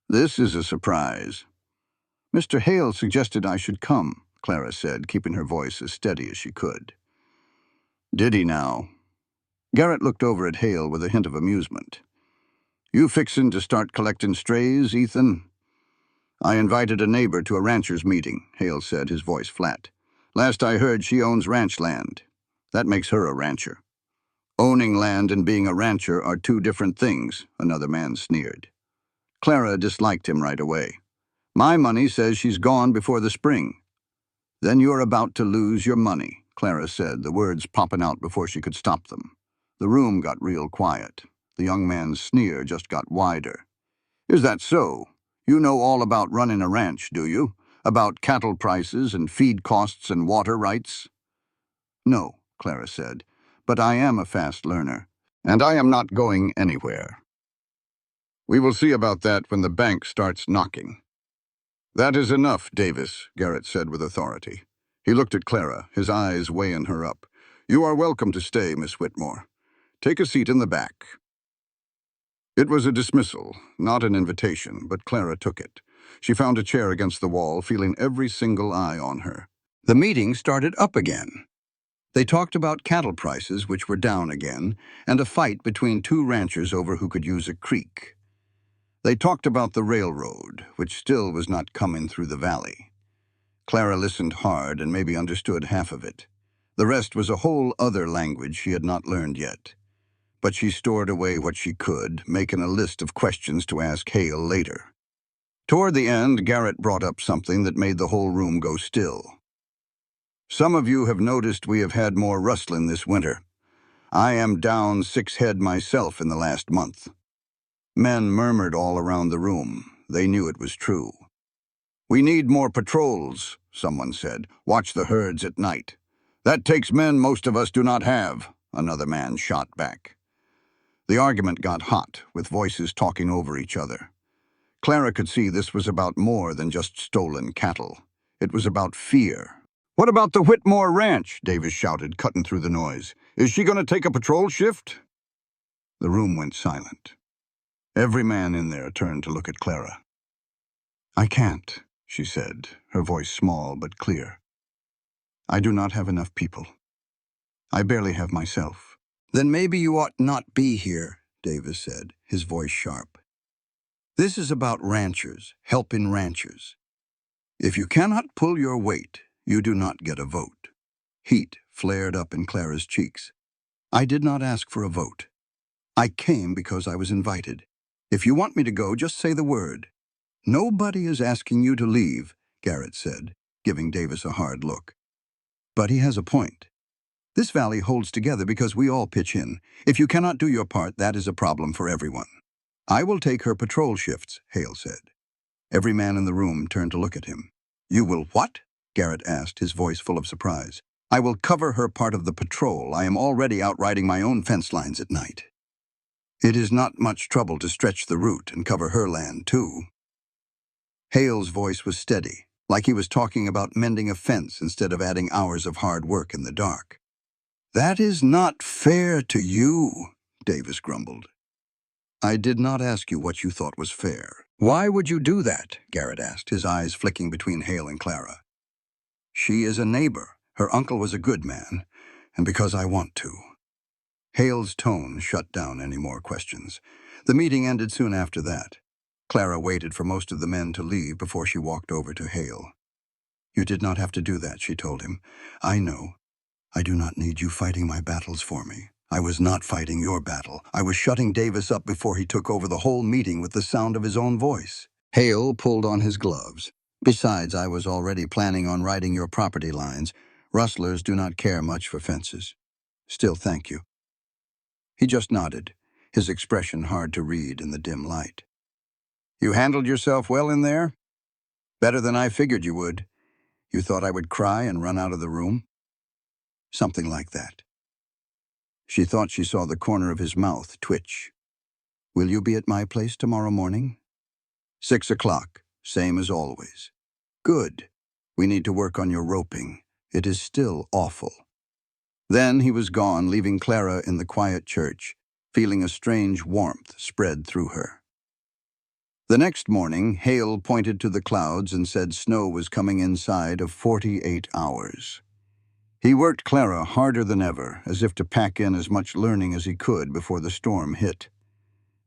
"This is a surprise." "Mr. Hale suggested I should come," Clara said, keeping her voice as steady as she could. "Did he now?" Garrett looked over at Hale with a hint of amusement. "You fixin' to start collecting strays, Ethan?" "I invited a neighbor to a ranchers' meeting," Hale said, his voice flat. "Last I heard, she owns ranch land. That makes her a rancher." "Owning land and being a rancher are two different things," another man sneered. Clara disliked him right away. "My money says she's gone before the spring." "Then you're about to lose your money," Clara said, the words popping out before she could stop them. The room got real quiet. The young man's sneer just got wider. "Is that so? You know all about running a ranch, do you? About cattle prices and feed costs and water rights?" "No," Clara said, "but I am a fast learner, and I am not going anywhere." "We will see about that when the bank starts knocking." "That is enough, Davis," Garrett said with authority. He looked at Clara, his eyes weighing her up. "You are welcome to stay, Miss Whitmore. Take a seat in the back." It was a dismissal, not an invitation, but Clara took it. She found a chair against the wall, feeling every single eye on her. The meeting started up again. They talked about cattle prices, which were down again, and a fight between two ranchers over who could use a creek. They talked about the railroad, which still was not coming through the valley. Clara listened hard and maybe understood half of it. The rest was a whole other language she had not learned yet. But she stored away what she could, making a list of questions to ask Hale later. Toward the end, Garrett brought up something that made the whole room go still. "Some of you have noticed we have had more rustling this winter. I am down 6 head myself in the last month." Men murmured all around the room. They knew it was true. "We need more patrols," someone said. "Watch the herds at night." "That takes men most of us do not have," another man shot back. The argument got hot, with voices talking over each other. Clara could see this was about more than just stolen cattle. It was about fear. "What about the Whitmore Ranch?" Davis shouted, cutting through the noise. "Is she going to take a patrol shift?" The room went silent. Every man in there turned to look at Clara. "I can't," she said, her voice small but clear. "I do not have enough people. I barely have myself." "Then maybe you ought not be here," Davis said, his voice sharp. "This is about ranchers, helping ranchers. If you cannot pull your weight, you do not get a vote." Heat flared up in Clara's cheeks. "I did not ask for a vote. I came because I was invited. If you want me to go, just say the word. Nobody is asking you to leave, Garrett said, giving Davis a hard look. But he has a point. This valley holds together because we all pitch in. If you cannot do your part, that is a problem for everyone. I will take her patrol shifts, Hale said. Every man in the room turned to look at him. You will what? Garrett asked, his voice full of surprise. I will cover her part of the patrol. I am already out riding my own fence lines at night. It is not much trouble to stretch the route and cover her land, too. Hale's voice was steady, like he was talking about mending a fence instead of adding hours of hard work in the dark. That is not fair to you, Davis grumbled. I did not ask you what you thought was fair. Why would you do that? Garrett asked, his eyes flicking between Hale and Clara. She is a neighbor. Her uncle was a good man, and because I want to. Hale's tone shut down any more questions. The meeting ended soon after that. Clara waited for most of the men to leave before she walked over to Hale. You did not have to do that, she told him. I know. I do not need you fighting my battles for me. I was not fighting your battle. I was shutting Davis up before he took over the whole meeting with the sound of his own voice. Hale pulled on his gloves. Besides, I was already planning on riding your property lines. Rustlers do not care much for fences. Still, thank you. He just nodded, his expression hard to read in the dim light. You handled yourself well in there? Better than I figured you would. You thought I would cry and run out of the room? Something like that. She thought she saw the corner of his mouth twitch. Will you be at my place tomorrow morning? 6 o'clock, same as always. Good. We need to work on your roping. It is still awful. Then he was gone, leaving Clara in the quiet church, feeling a strange warmth spread through her. The next morning, Hale pointed to the clouds and said snow was coming inside of 48 hours. He worked Clara harder than ever, as if to pack in as much learning as he could before the storm hit.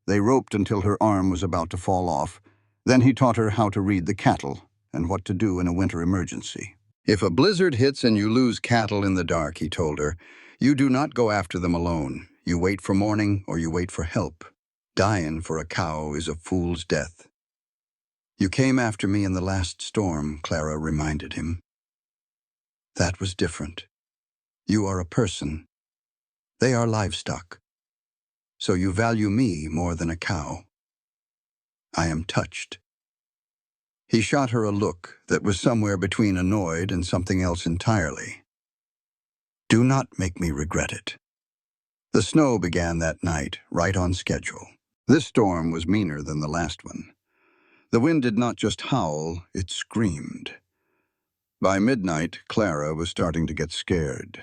They roped until her arm was about to fall off. Then he taught her how to read the cattle and what to do in a winter emergency. If a blizzard hits and you lose cattle in the dark, he told her, you do not go after them alone. You wait for morning or you wait for help. Dying for a cow is a fool's death. You came after me in the last storm, Clara reminded him. That was different. You are a person. They are livestock. So you value me more than a cow. I am touched. He shot her a look that was somewhere between annoyed and something else entirely. Do not make me regret it. The snow began that night, right on schedule. This storm was meaner than the last one. The wind did not just howl, it screamed. By midnight, Clara was starting to get scared.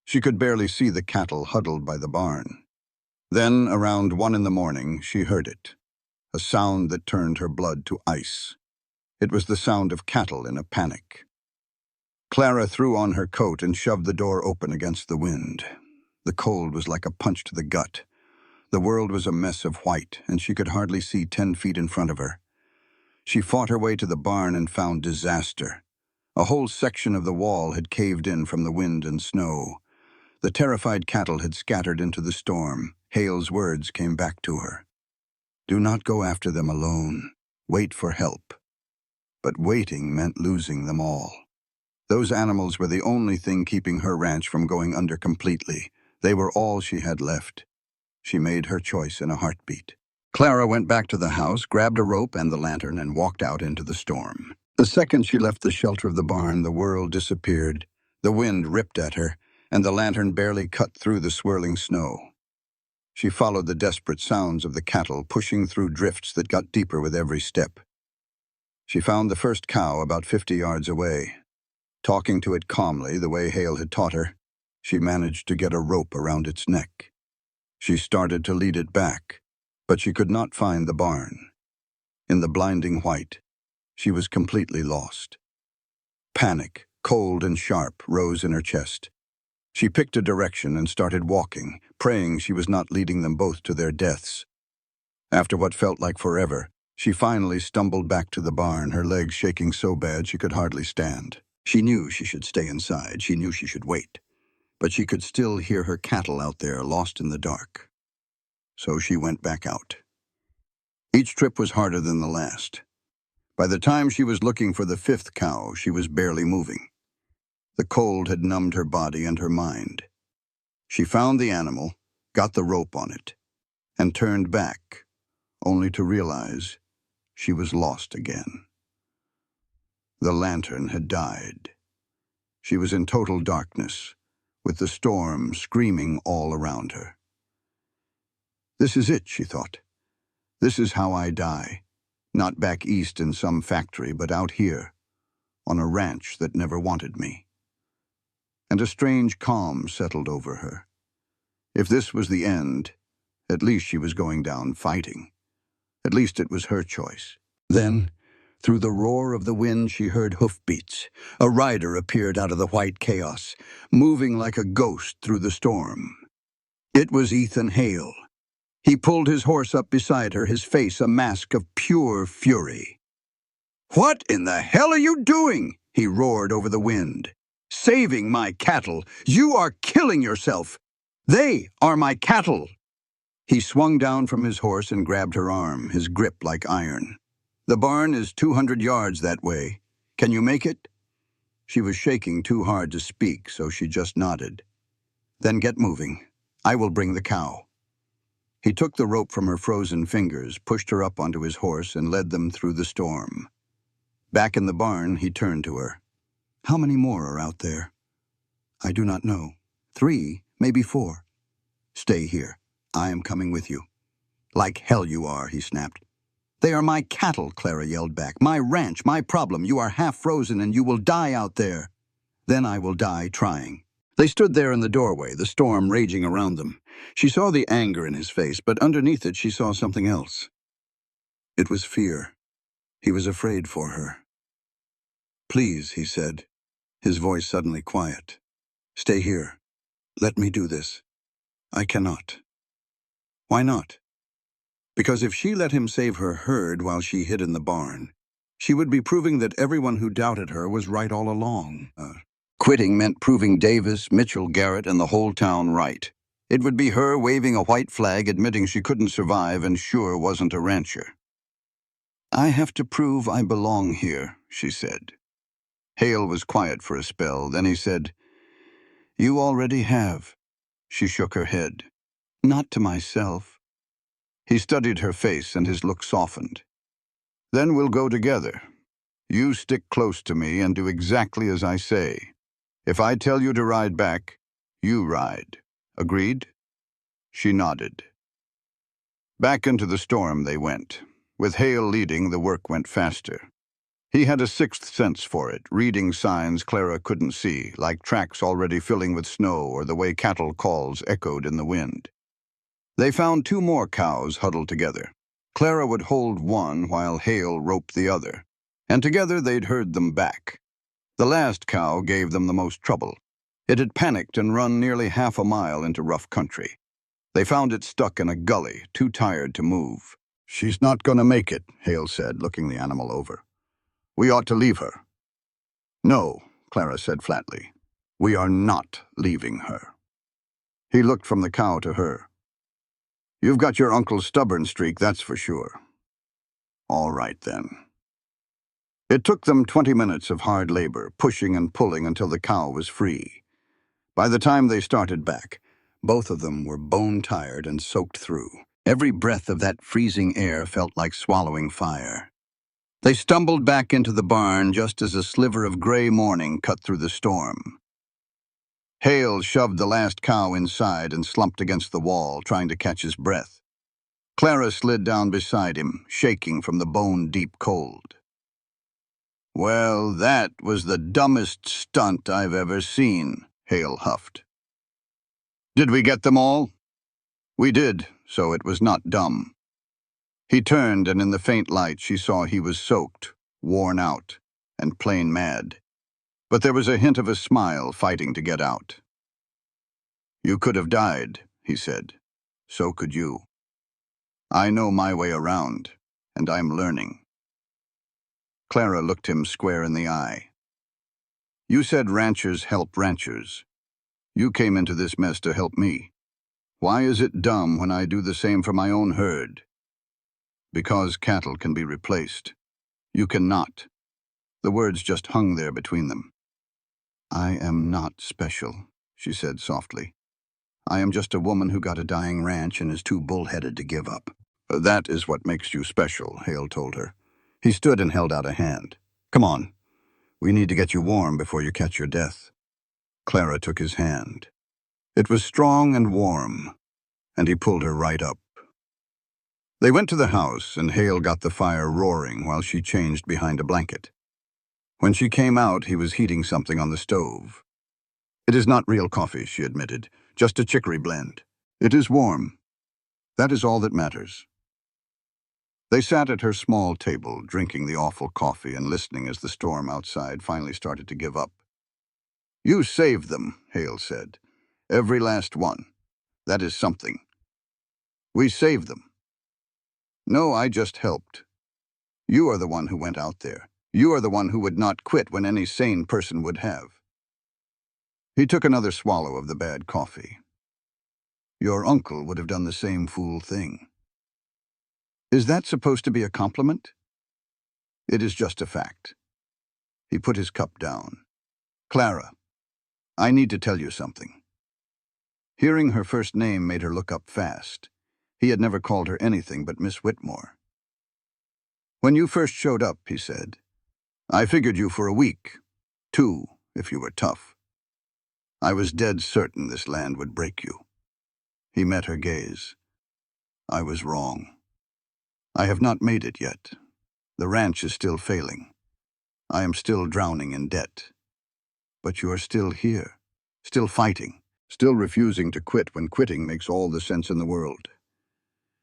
She could barely see the cattle huddled by the barn. Then, around 1 in the morning, she heard it. A sound that turned her blood to ice. It was the sound of cattle in a panic. Clara threw on her coat and shoved the door open against the wind. The cold was like a punch to the gut. The world was a mess of white, and she could hardly see 10 feet in front of her. She fought her way to the barn and found disaster. A whole section of the wall had caved in from the wind and snow. The terrified cattle had scattered into the storm. Hale's words came back to her. Do not go after them alone. Wait for help. But waiting meant losing them all. Those animals were the only thing keeping her ranch from going under completely. They were all she had left. She made her choice in a heartbeat. Clara went back to the house, grabbed a rope and the lantern, and walked out into the storm. The second she left the shelter of the barn, the world disappeared. The wind ripped at her, and the lantern barely cut through the swirling snow. She followed the desperate sounds of the cattle pushing through drifts that got deeper with every step. She found the first cow about 50 yards away. Talking to it calmly, the way Hale had taught her, she managed to get a rope around its neck. She started to lead it back, but she could not find the barn. In the blinding white, she was completely lost. Panic, cold and sharp, rose in her chest. She picked a direction and started walking, praying she was not leading them both to their deaths. After what felt like forever, she finally stumbled back to the barn, her legs shaking so bad she could hardly stand. She knew she should stay inside, she knew she should wait. But she could still hear her cattle out there, lost in the dark. So she went back out. Each trip was harder than the last. By the time she was looking for the fifth cow, she was barely moving. The cold had numbed her body and her mind. She found the animal, got the rope on it, and turned back, only to realize she was lost again. The lantern had died. She was in total darkness, with the storm screaming all around her. This is it, she thought. This is how I die. Not back east in some factory, but out here, on a ranch that never wanted me. And a strange calm settled over her. If this was the end, at least she was going down fighting. At least it was her choice. Then, through the roar of the wind, she heard hoofbeats. A rider appeared out of the white chaos, moving like a ghost through the storm. It was Ethan Hale. He pulled his horse up beside her, his face a mask of pure fury. "What in the hell are you doing?" he roared over the wind. "Saving my cattle! You are killing yourself! They are my cattle!" He swung down from his horse and grabbed her arm, his grip like iron. "The barn is 200 yards that way. Can you make it?" She was shaking too hard to speak, so she just nodded. "Then get moving. I will bring the cow." He took the rope from her frozen fingers, pushed her up onto his horse, and led them through the storm. Back in the barn, he turned to her. "How many more are out there?" "I do not know. 3, maybe 4. Stay here. I am coming with you." "Like hell you are," he snapped. "They are my cattle," Clara yelled back. "My ranch, my problem. You are half frozen and you will die out there." "Then I will die trying." They stood there in the doorway, the storm raging around them. She saw the anger in his face, but underneath it she saw something else. It was fear. He was afraid for her. "Please," he said, his voice suddenly quiet. "Stay here. Let me do this." "I cannot." "Why not?" Because if she let him save her herd while she hid in the barn, she would be proving that everyone who doubted her was right all along. Quitting meant proving Davis, Mitchell, Garrett, and the whole town right. It would be her waving a white flag admitting she couldn't survive and sure wasn't a rancher. "I have to prove I belong here," she said. Hale was quiet for a spell, then he said, "You already have." She shook her head. "Not to myself." He studied her face and his look softened. "Then we'll go together. You stick close to me and do exactly as I say. If I tell you to ride back, you ride. Agreed?" She nodded. Back into the storm they went. With Hale leading, the work went faster. He had a sixth sense for it, reading signs Clara couldn't see, like tracks already filling with snow or the way cattle calls echoed in the wind. They found 2 more cows huddled together. Clara would hold one while Hale roped the other, and together they'd herd them back. The last cow gave them the most trouble. It had panicked and run nearly half a mile into rough country. They found it stuck in a gully, too tired to move. "She's not going to make it," Hale said, looking the animal over. "We ought to leave her." "No," Clara said flatly. "We are not leaving her." He looked from the cow to her. "You've got your uncle's stubborn streak, that's for sure." "All right, then." It took them 20 minutes of hard labor, pushing and pulling until the cow was free. By the time they started back, both of them were bone-tired and soaked through. Every breath of that freezing air felt like swallowing fire. They stumbled back into the barn just as a sliver of gray morning cut through the storm. Hale shoved the last cow inside and slumped against the wall, trying to catch his breath. Clara slid down beside him, shaking from the bone-deep cold. "Well, that was the dumbest stunt I've ever seen," Hale huffed. "Did we get them all?" "We did, so it was not dumb." He turned, and in the faint light she saw he was soaked, worn out, and plain mad. But there was a hint of a smile fighting to get out. "You could have died," he said. "So could you. I know my way around, and I'm learning." Clara looked him square in the eye. "You said ranchers help ranchers. You came into this mess to help me. Why is it dumb when I do the same for my own herd? Because cattle can be replaced. You cannot. The words just hung there between them. I am not special, she said softly. I am just a woman who got a dying ranch and is too bullheaded to give up. That is what makes you special, Hale told her. He stood and held out a hand. Come on. We need to get you warm before you catch your death. Clara took his hand. It was strong and warm, and he pulled her right up. They went to the house, and Hale got the fire roaring while she changed behind a blanket. When she came out, he was heating something on the stove. It is not real coffee, she admitted, just a chicory blend. It is warm. That is all that matters. They sat at her small table, drinking the awful coffee and listening as the storm outside finally started to give up. You saved them, Hale said. Every last one. That is something. We saved them. No, I just helped. You are the one who went out there. You are the one who would not quit when any sane person would have. He took another swallow of the bad coffee. Your uncle would have done the same fool thing. Is that supposed to be a compliment? It is just a fact. He put his cup down. Clara, I need to tell you something. Hearing her first name made her look up fast. He had never called her anything but Miss Whitmore. When you first showed up, he said, I figured you for a week. 2, if you were tough. I was dead certain this land would break you. He met her gaze. I was wrong. I have not made it yet. The ranch is still failing. I am still drowning in debt. But you are still here, still fighting, still refusing to quit when quitting makes all the sense in the world.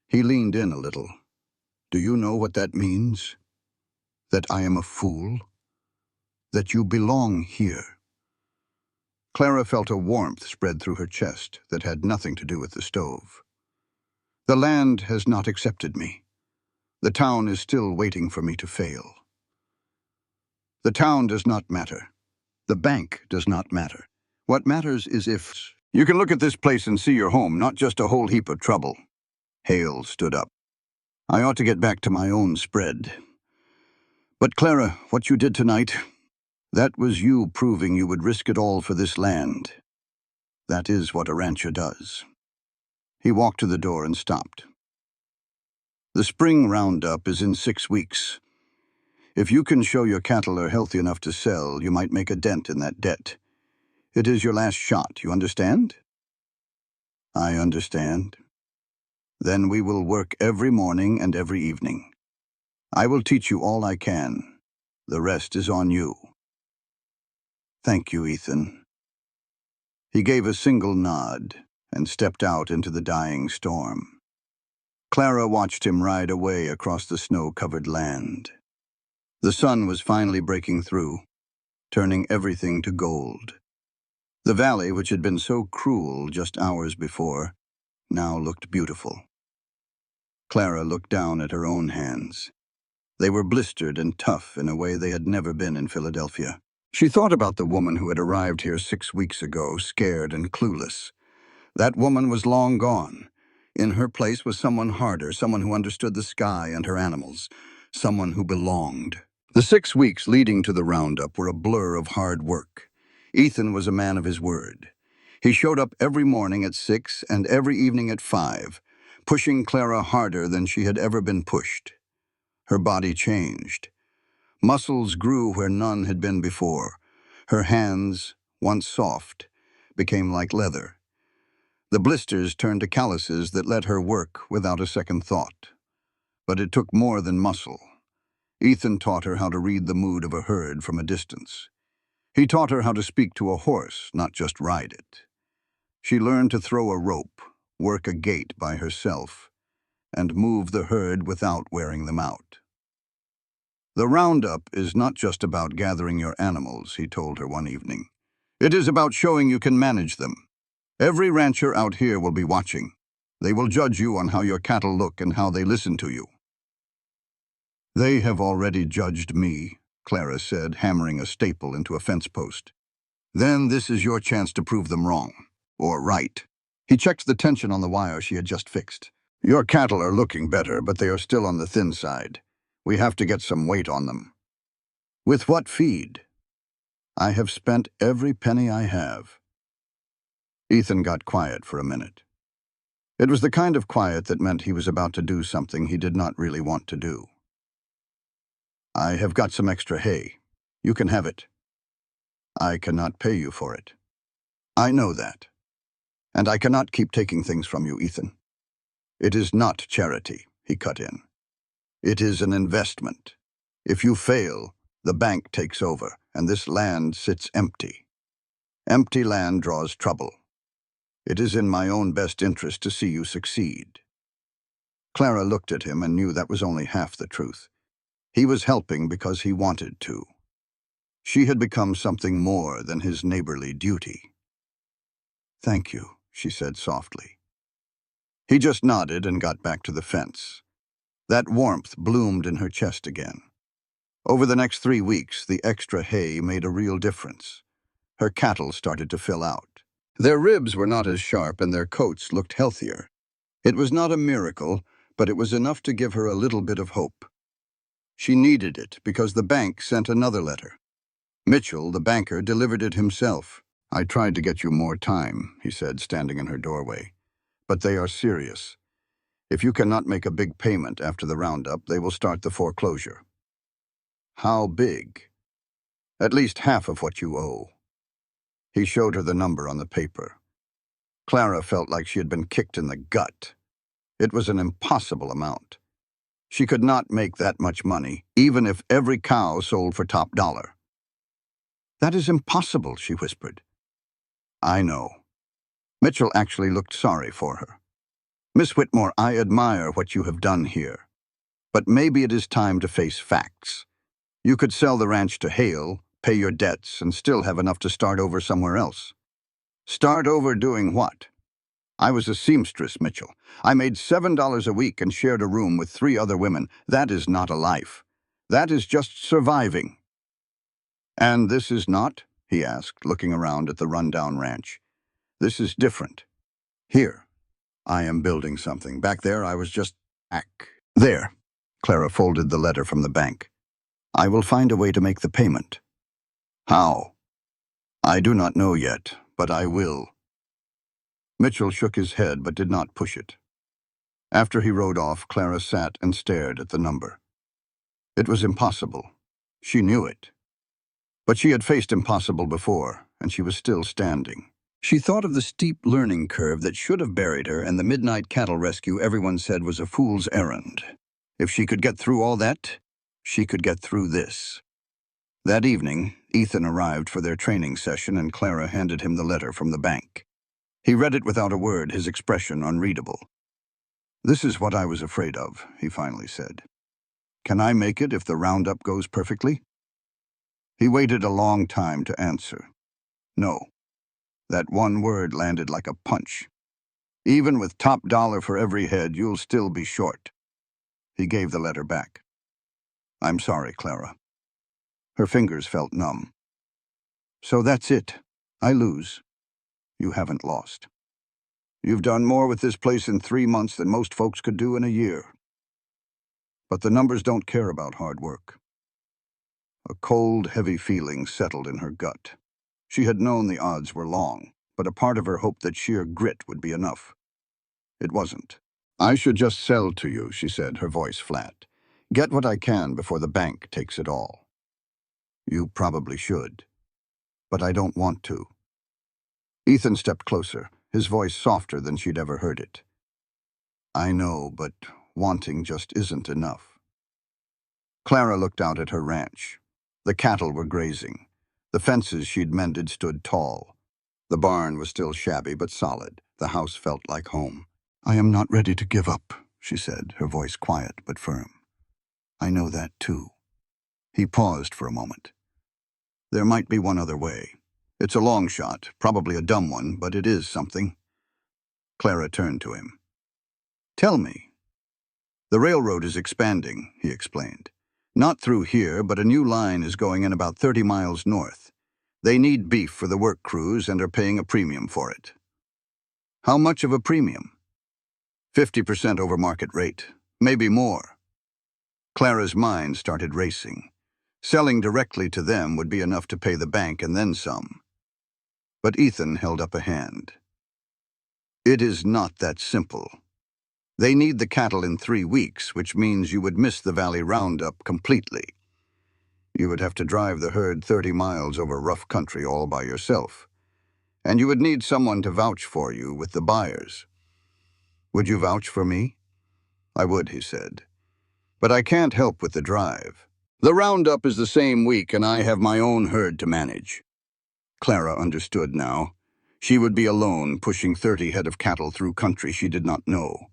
He leaned in a little. Do you know what that means? That I am a fool? That you belong here? Clara felt a warmth spread through her chest that had nothing to do with the stove. The land has not accepted me. The town is still waiting for me to fail. The town does not matter. The bank does not matter. What matters is if you can look at this place and see your home, not just a whole heap of trouble. Hale stood up. I ought to get back to my own spread. But Clara, what you did tonight, that was you proving you would risk it all for this land. That is what a rancher does. He walked to the door and stopped. The spring roundup is in 6 weeks. If you can show your cattle are healthy enough to sell, you might make a dent in that debt. It is your last shot, you understand? I understand. Then we will work every morning and every evening. I will teach you all I can. The rest is on you. Thank you, Ethan. He gave a single nod and stepped out into the dying storm. Clara watched him ride away across the snow-covered land. The sun was finally breaking through, turning everything to gold. The valley, which had been so cruel just hours before, now looked beautiful. Clara looked down at her own hands. They were blistered and tough in a way they had never been in Philadelphia. She thought about the woman who had arrived here 6 weeks ago, scared and clueless. That woman was long gone. In her place was someone harder, someone who understood the sky and her animals, someone who belonged. The 6 weeks leading to the roundup were a blur of hard work. Ethan was a man of his word. He showed up every morning at 6 and every evening at 5, pushing Clara harder than she had ever been pushed. Her body changed. Muscles grew where none had been before. Her hands, once soft, became like leather. The blisters turned to calluses that let her work without a second thought. But it took more than muscle. Ethan taught her how to read the mood of a herd from a distance. He taught her how to speak to a horse, not just ride it. She learned to throw a rope, work a gate by herself, and move the herd without wearing them out. The roundup is not just about gathering your animals, he told her one evening. It is about showing you can manage them. Every rancher out here will be watching. They will judge you on how your cattle look and how they listen to you. They have already judged me, Clara said, hammering a staple into a fence post. Then this is your chance to prove them wrong, or right. He checked the tension on the wire she had just fixed. Your cattle are looking better, but they are still on the thin side. We have to get some weight on them. With what feed? I have spent every penny I have. Ethan got quiet for a minute. It was the kind of quiet that meant he was about to do something he did not really want to do. I have got some extra hay. You can have it. I cannot pay you for it. I know that. And I cannot keep taking things from you, Ethan. It is not charity, he cut in. It is an investment. If you fail, the bank takes over, and this land sits empty. Empty land draws trouble. It is in my own best interest to see you succeed. Clara looked at him and knew that was only half the truth. He was helping because he wanted to. She had become something more than his neighborly duty. Thank you, she said softly. He just nodded and got back to the fence. That warmth bloomed in her chest again. Over the next 3 weeks, the extra hay made a real difference. Her cattle started to fill out. Their ribs were not as sharp and their coats looked healthier. It was not a miracle, but it was enough to give her a little bit of hope. She needed it because the bank sent another letter. Mitchell, the banker, delivered it himself. I tried to get you more time, he said, standing in her doorway. But they are serious. If you cannot make a big payment after the roundup, they will start the foreclosure. How big? At least half of what you owe. He showed her the number on the paper. Clara felt like she had been kicked in the gut. It was an impossible amount. She could not make that much money, even if every cow sold for top dollar. That is impossible, she whispered. I know. Mitchell actually looked sorry for her. Miss Whitmore, I admire what you have done here. But maybe it is time to face facts. You could sell the ranch to Hale, pay your debts, and still have enough to start over somewhere else. Start over doing what? I was a seamstress, Mitchell. I made $7 a week and shared a room with 3 other women. That is not a life. That is just surviving. And this is not? He asked, looking around at the rundown ranch. This is different. Here, I am building something. Back there, I was just There. Clara folded the letter from the bank. I will find a way to make the payment. How? I do not know yet, but I will. Mitchell shook his head but did not push it. After he rode off, Clara sat and stared at the number. It was impossible. She knew it. But she had faced impossible before, and she was still standing. She thought of the steep learning curve that should have buried her and the midnight cattle rescue everyone said was a fool's errand. If she could get through all that, she could get through this. That evening, Ethan arrived for their training session and Clara handed him the letter from the bank. He read it without a word, his expression unreadable. This is what I was afraid of, he finally said. Can I make it if the roundup goes perfectly? He waited a long time to answer. No. That one word landed like a punch. Even with top dollar for every head, you'll still be short. He gave the letter back. I'm sorry, Clara. Her fingers felt numb. So that's it. I lose. You haven't lost. You've done more with this place in 3 months than most folks could do in a year. But the numbers don't care about hard work. A cold, heavy feeling settled in her gut. She had known the odds were long, but a part of her hoped that sheer grit would be enough. It wasn't. I should just sell to you, she said, her voice flat. Get what I can before the bank takes it all. You probably should. But I don't want to. Ethan stepped closer, his voice softer than she'd ever heard it. I know, but wanting just isn't enough. Clara looked out at her ranch. The cattle were grazing. The fences she'd mended stood tall. The barn was still shabby but solid. The house felt like home. I am not ready to give up, she said, her voice quiet but firm. I know that too. He paused for a moment. There might be one other way. It's a long shot, probably a dumb one, but it is something. Clara turned to him. Tell me. The railroad is expanding, he explained. Not through here, but a new line is going in about 30 miles north. They need beef for the work crews and are paying a premium for it. How much of a premium? 50% over market rate, maybe more. Clara's mind started racing. Selling directly to them would be enough to pay the bank and then some. But Ethan held up a hand. It is not that simple. They need the cattle in 3 weeks, which means you would miss the Valley Roundup completely. You would have to drive the herd 30 miles over rough country all by yourself. And you would need someone to vouch for you with the buyers. Would you vouch for me? I would, he said. But I can't help with the drive. The roundup is the same week, and I have my own herd to manage. Clara understood now. She would be alone, pushing 30 head of cattle through country she did not know.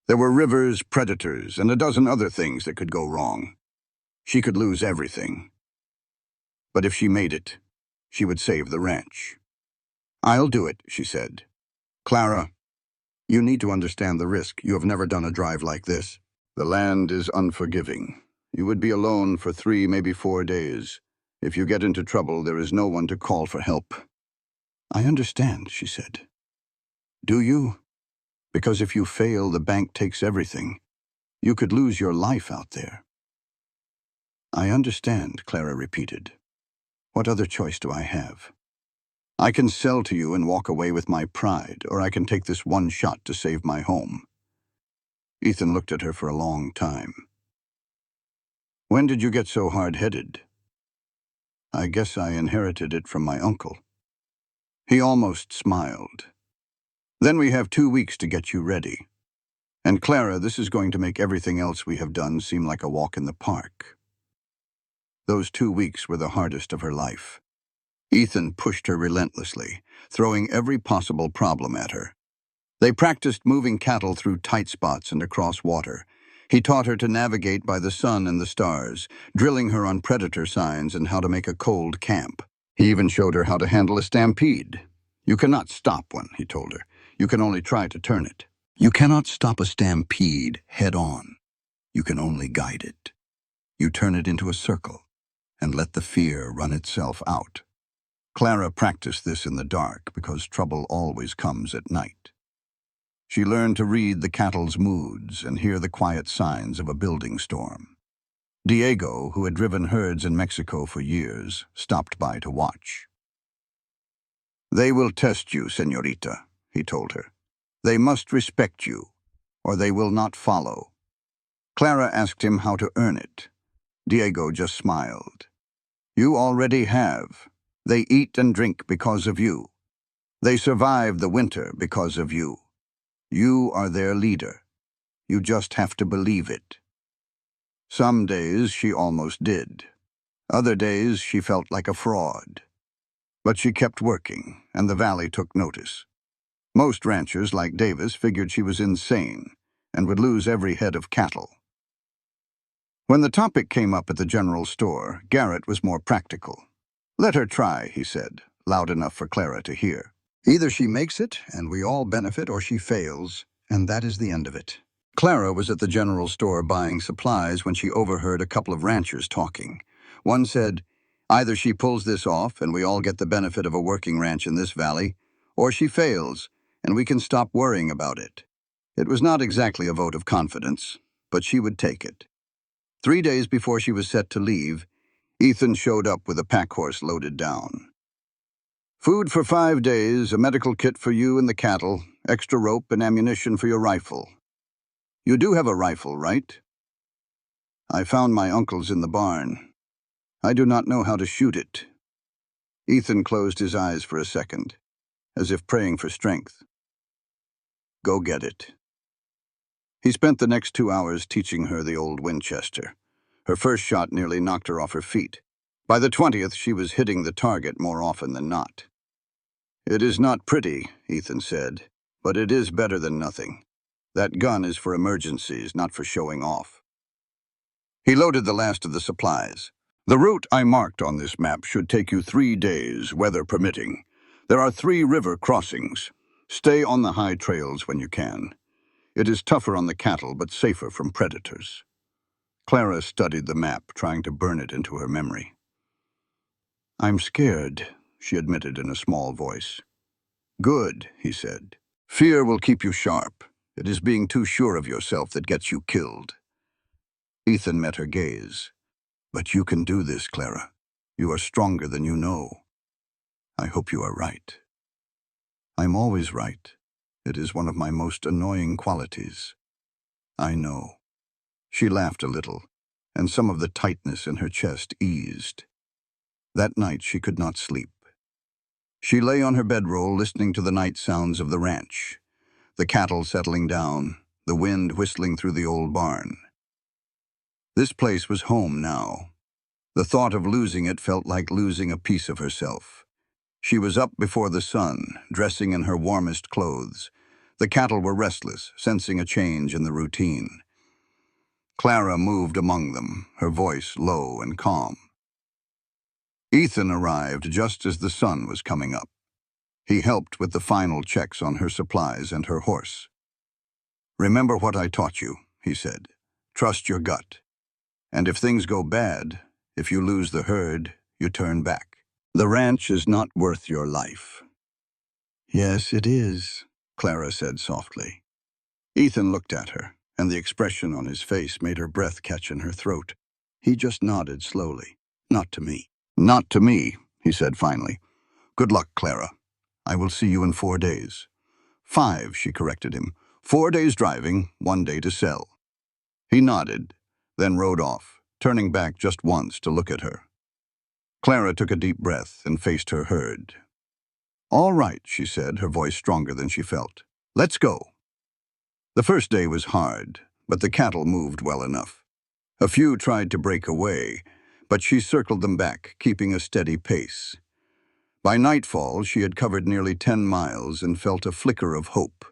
There were rivers, predators, and a dozen other things that could go wrong. She could lose everything. But if she made it, she would save the ranch. I'll do it, she said. Clara, you need to understand the risk. You have never done a drive like this. The land is unforgiving. You would be alone for 3, maybe 4 days. If you get into trouble, there is no one to call for help. I understand, she said. Do you? Because if you fail, the bank takes everything. You could lose your life out there. I understand, Clara repeated. What other choice do I have? I can sell to you and walk away with my pride, or I can take this one shot to save my home. Ethan looked at her for a long time. When did you get so hard-headed? I guess I inherited it from my uncle. He almost smiled. Then we have 2 weeks to get you ready. And Clara, this is going to make everything else we have done seem like a walk in the park. Those 2 weeks were the hardest of her life. Ethan pushed her relentlessly, throwing every possible problem at her. They practiced moving cattle through tight spots and across water. He taught her to navigate by the sun and the stars, drilling her on predator signs and how to make a cold camp. He even showed her how to handle a stampede. You cannot stop one, he told her. You can only try to turn it. You cannot stop a stampede head on. You can only guide it. You turn it into a circle and let the fear run itself out. Clara practiced this in the dark because trouble always comes at night. She learned to read the cattle's moods and hear the quiet signs of a building storm. Diego, who had driven herds in Mexico for years, stopped by to watch. They will test you, señorita, he told her. They must respect you, or they will not follow. Clara asked him how to earn it. Diego just smiled. You already have. They eat and drink because of you. They survive the winter because of you. You are their leader. You just have to believe it. Some days she almost did. Other days she felt like a fraud. But she kept working, and the valley took notice. Most ranchers, like Davis, figured she was insane and would lose every head of cattle. When the topic came up at the general store, Garrett was more practical. Let her try, he said, loud enough for Clara to hear. Either she makes it, and we all benefit, or she fails, and that is the end of it. Clara was at the general store buying supplies when she overheard a couple of ranchers talking. One said, either she pulls this off and we all get the benefit of a working ranch in this valley, or she fails and we can stop worrying about it. It was not exactly a vote of confidence, but she would take it. 3 days before she was set to leave, Ethan showed up with a pack horse loaded down. Food for 5 days, a medical kit for you and the cattle, extra rope and ammunition for your rifle. You do have a rifle, right? I found my uncle's in the barn. I do not know how to shoot it. Ethan closed his eyes for a second, as if praying for strength. Go get it. He spent the next 2 hours teaching her the old Winchester. Her first shot nearly knocked her off her feet. By the 20th, she was hitting the target more often than not. It is not pretty, Ethan said, but it is better than nothing. That gun is for emergencies, not for showing off. He loaded the last of the supplies. The route I marked on this map should take you 3 days, weather permitting. There are 3 river crossings. Stay on the high trails when you can. It is tougher on the cattle, but safer from predators. Clara studied the map, trying to burn it into her memory. I'm scared, she admitted in a small voice. Good, he said. Fear will keep you sharp. It is being too sure of yourself that gets you killed. Ethan met her gaze. But you can do this, Clara. You are stronger than you know. I hope you are right. I'm always right. It is one of my most annoying qualities. I know. She laughed a little, and some of the tightness in her chest eased. That night she could not sleep. She lay on her bedroll listening to the night sounds of the ranch, the cattle settling down, the wind whistling through the old barn. This place was home now. The thought of losing it felt like losing a piece of herself. She was up before the sun, dressing in her warmest clothes. The cattle were restless, sensing a change in the routine. Clara moved among them, her voice low and calm. Ethan arrived just as the sun was coming up. He helped with the final checks on her supplies and her horse. "Remember what I taught you," he said. "Trust your gut. And if things go bad, if you lose the herd, you turn back. The ranch is not worth your life." "Yes, it is," Clara said softly. Ethan looked at her, and the expression on his face made her breath catch in her throat. He just nodded slowly. "Not to me." "Not to me," he said finally. "Good luck, Clara. I will see you in 4 days." 5, she corrected him. 4 days driving, 1 day to sell. He nodded, then rode off, turning back just once to look at her. Clara took a deep breath and faced her herd. "All right," she said, her voice stronger than she felt. "Let's go." The first day was hard, but the cattle moved well enough. A few tried to break away, but she circled them back, keeping a steady pace. By nightfall, she had covered nearly 10 miles and felt a flicker of hope.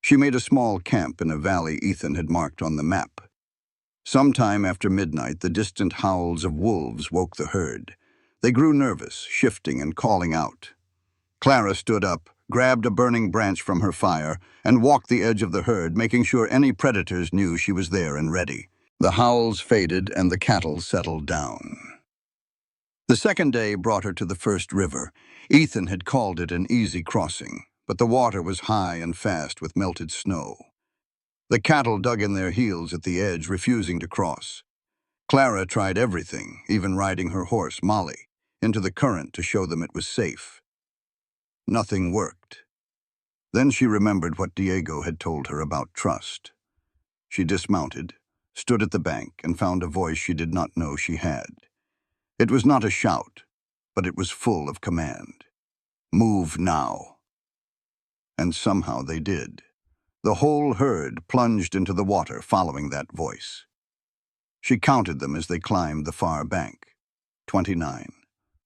She made a small camp in a valley Ethan had marked on the map. Sometime after midnight, the distant howls of wolves woke the herd. They grew nervous, shifting and calling out. Clara stood up, grabbed a burning branch from her fire, and walked the edge of the herd, making sure any predators knew she was there and ready. The howls faded and the cattle settled down. The second day brought her to the first river. Ethan had called it an easy crossing, but the water was high and fast with melted snow. The cattle dug in their heels at the edge, refusing to cross. Clara tried everything, even riding her horse, Molly, into the current to show them it was safe. Nothing worked. Then she remembered what Diego had told her about trust. She dismounted, stood at the bank, and found a voice she did not know she had. It was not a shout, but it was full of command. "Move now." And somehow they did. The whole herd plunged into the water following that voice. She counted them as they climbed the far bank. 29,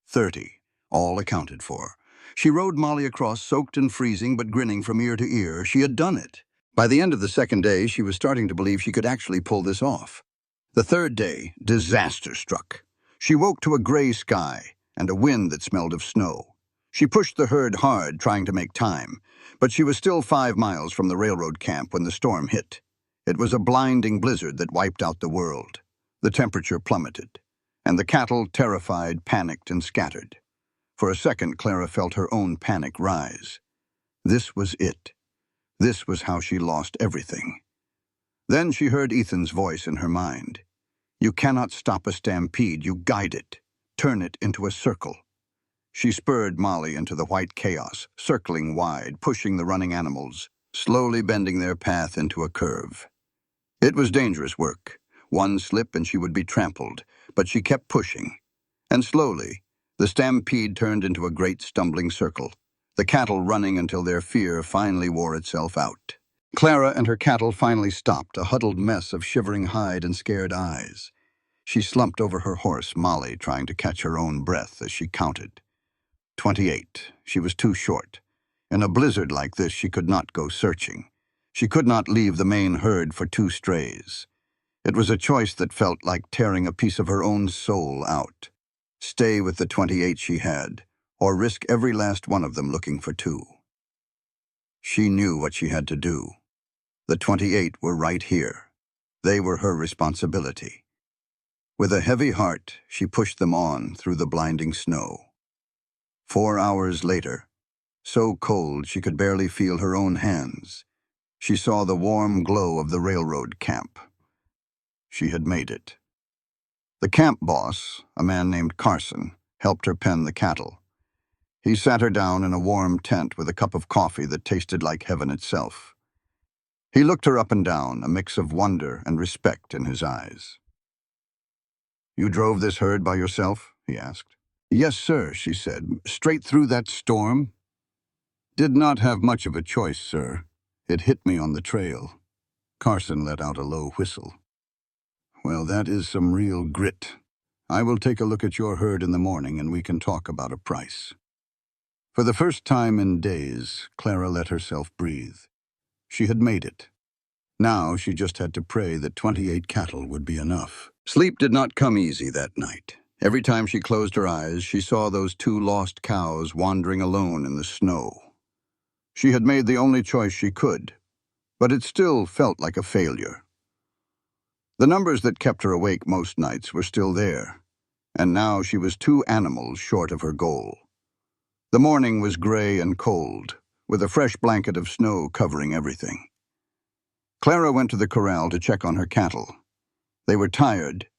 30, all accounted for. She rode Molly across, soaked and freezing, but grinning from ear to ear. She had done it. By the end of the second day, she was starting to believe she could actually pull this off. The third day, disaster struck. She woke to a gray sky and a wind that smelled of snow. She pushed the herd hard, trying to make time, but she was still 5 miles from the railroad camp when the storm hit. It was a blinding blizzard that wiped out the world. The temperature plummeted, and the cattle, terrified, panicked and scattered. For a second, Clara felt her own panic rise. This was it. This was how she lost everything. Then she heard Ethan's voice in her mind. "You cannot stop a stampede, you guide it. Turn it into a circle." She spurred Molly into the white chaos, circling wide, pushing the running animals, slowly bending their path into a curve. It was dangerous work. One slip and she would be trampled, but she kept pushing. And slowly, the stampede turned into a great stumbling circle, the cattle running until their fear finally wore itself out. Clara and her cattle finally stopped, a huddled mess of shivering hide and scared eyes. She slumped over her horse, Molly, trying to catch her own breath as she counted. 28. She was too short. In a blizzard like this, she could not go searching. She could not leave the main herd for 2 strays. It was a choice that felt like tearing a piece of her own soul out. Stay with the 28 she had, or risk every last one of them looking for 2. She knew what she had to do. The 28 were right here. They were her responsibility. With a heavy heart, she pushed them on through the blinding snow. 4 hours later, so cold she could barely feel her own hands. She saw the warm glow of the railroad camp. She had made it. The camp boss, a man named Carson, helped her pen the cattle. He sat her down in a warm tent with a cup of coffee that tasted like heaven itself. He looked her up and down, a mix of wonder and respect in his eyes. "You drove this herd by yourself?" he asked. "Yes, sir," she said. "Straight through that storm?" "Did not have much of a choice, sir. It hit me on the trail." Carson let out a low whistle. "Well, that is some real grit. I will take a look at your herd in the morning and we can talk about a price." For the first time in days, Clara let herself breathe. She had made it. Now she just had to pray that 28 cattle would be enough. Sleep did not come easy that night. Every time she closed her eyes, she saw those 2 lost cows wandering alone in the snow. She had made the only choice she could, but it still felt like a failure. The numbers that kept her awake most nights were still there, and now she was 2 animals short of her goal. The morning was gray and cold, with a fresh blanket of snow covering everything. Clara went to the corral to check on her cattle. They were tired,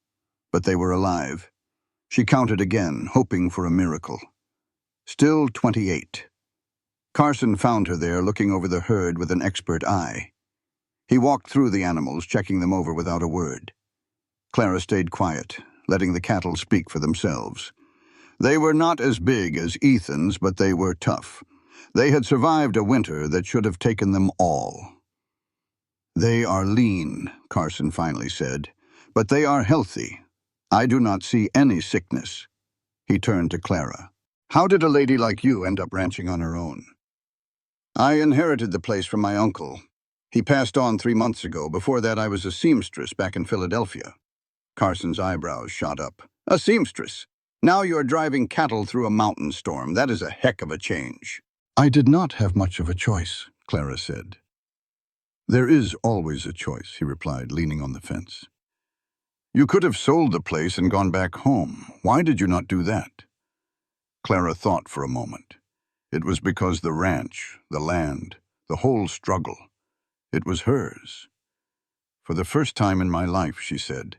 but they were alive. She counted again, hoping for a miracle. Still 28. Carson found her there, looking over the herd with an expert eye. He walked through the animals, checking them over without a word. Clara stayed quiet, letting the cattle speak for themselves. They were not as big as Ethan's, but they were tough. They had survived a winter that should have taken them all. "They are lean," Carson finally said, "but they are healthy. I do not see any sickness." He turned to Clara. "How did a lady like you end up ranching on her own?" "I inherited the place from my uncle. He passed on 3 months ago. Before that, I was a seamstress back in Philadelphia." Carson's eyebrows shot up. "A seamstress? Now you're driving cattle through a mountain storm. That is a heck of a change." "I did not have much of a choice," Clara said. "There is always a choice," he replied, leaning on the fence. "You could have sold the place and gone back home. Why did you not do that?" Clara thought for a moment. It was because the ranch, the land, the whole struggle, it was hers. "For the first time in my life," she said,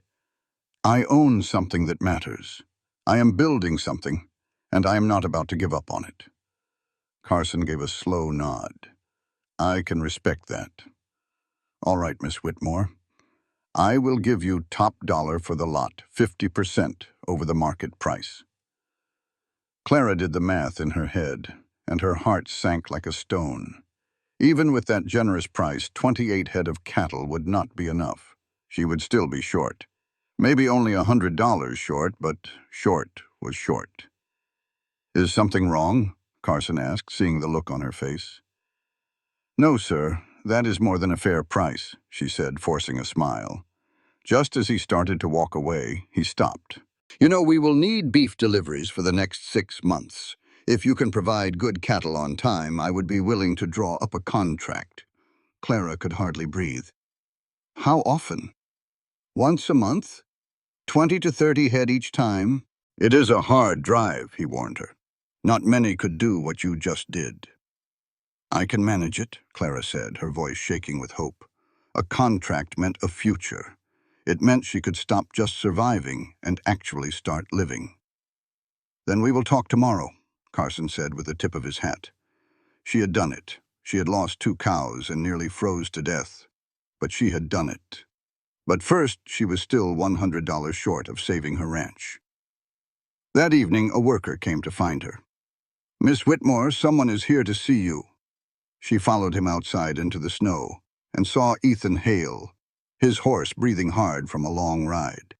"I own something that matters. I am building something, and I am not about to give up on it." Carson gave a slow nod. "I can respect that. All right, Miss Whitmore. I will give you top dollar for the lot, 50% over the market price." Clara did the math in her head, and her heart sank like a stone. Even with that generous price, 28 head of cattle would not be enough. She would still be short. Maybe only $100 short, but short was short. "Is something wrong?" Carson asked, seeing the look on her face. "No, sir. That is more than a fair price," she said, forcing a smile. Just as he started to walk away, he stopped. "You know, we will need beef deliveries for the next 6 months. If you can provide good cattle on time, I would be willing to draw up a contract." Clara could hardly breathe. "How often?" "Once a month. 20 to 30 head each time." "It is a hard drive," he warned her. "Not many could do what you just did." "I can manage it," Clara said, her voice shaking with hope. A contract meant a future. It meant she could stop just surviving and actually start living. "Then we will talk tomorrow," Carson said with the tip of his hat. She had done it. She had lost 2 cows and nearly froze to death. But she had done it. But first, she was still $100 short of saving her ranch. That evening, a worker came to find her. "Miss Whitmore, someone is here to see you." She followed him outside into the snow and saw Ethan Hale, his horse breathing hard from a long ride.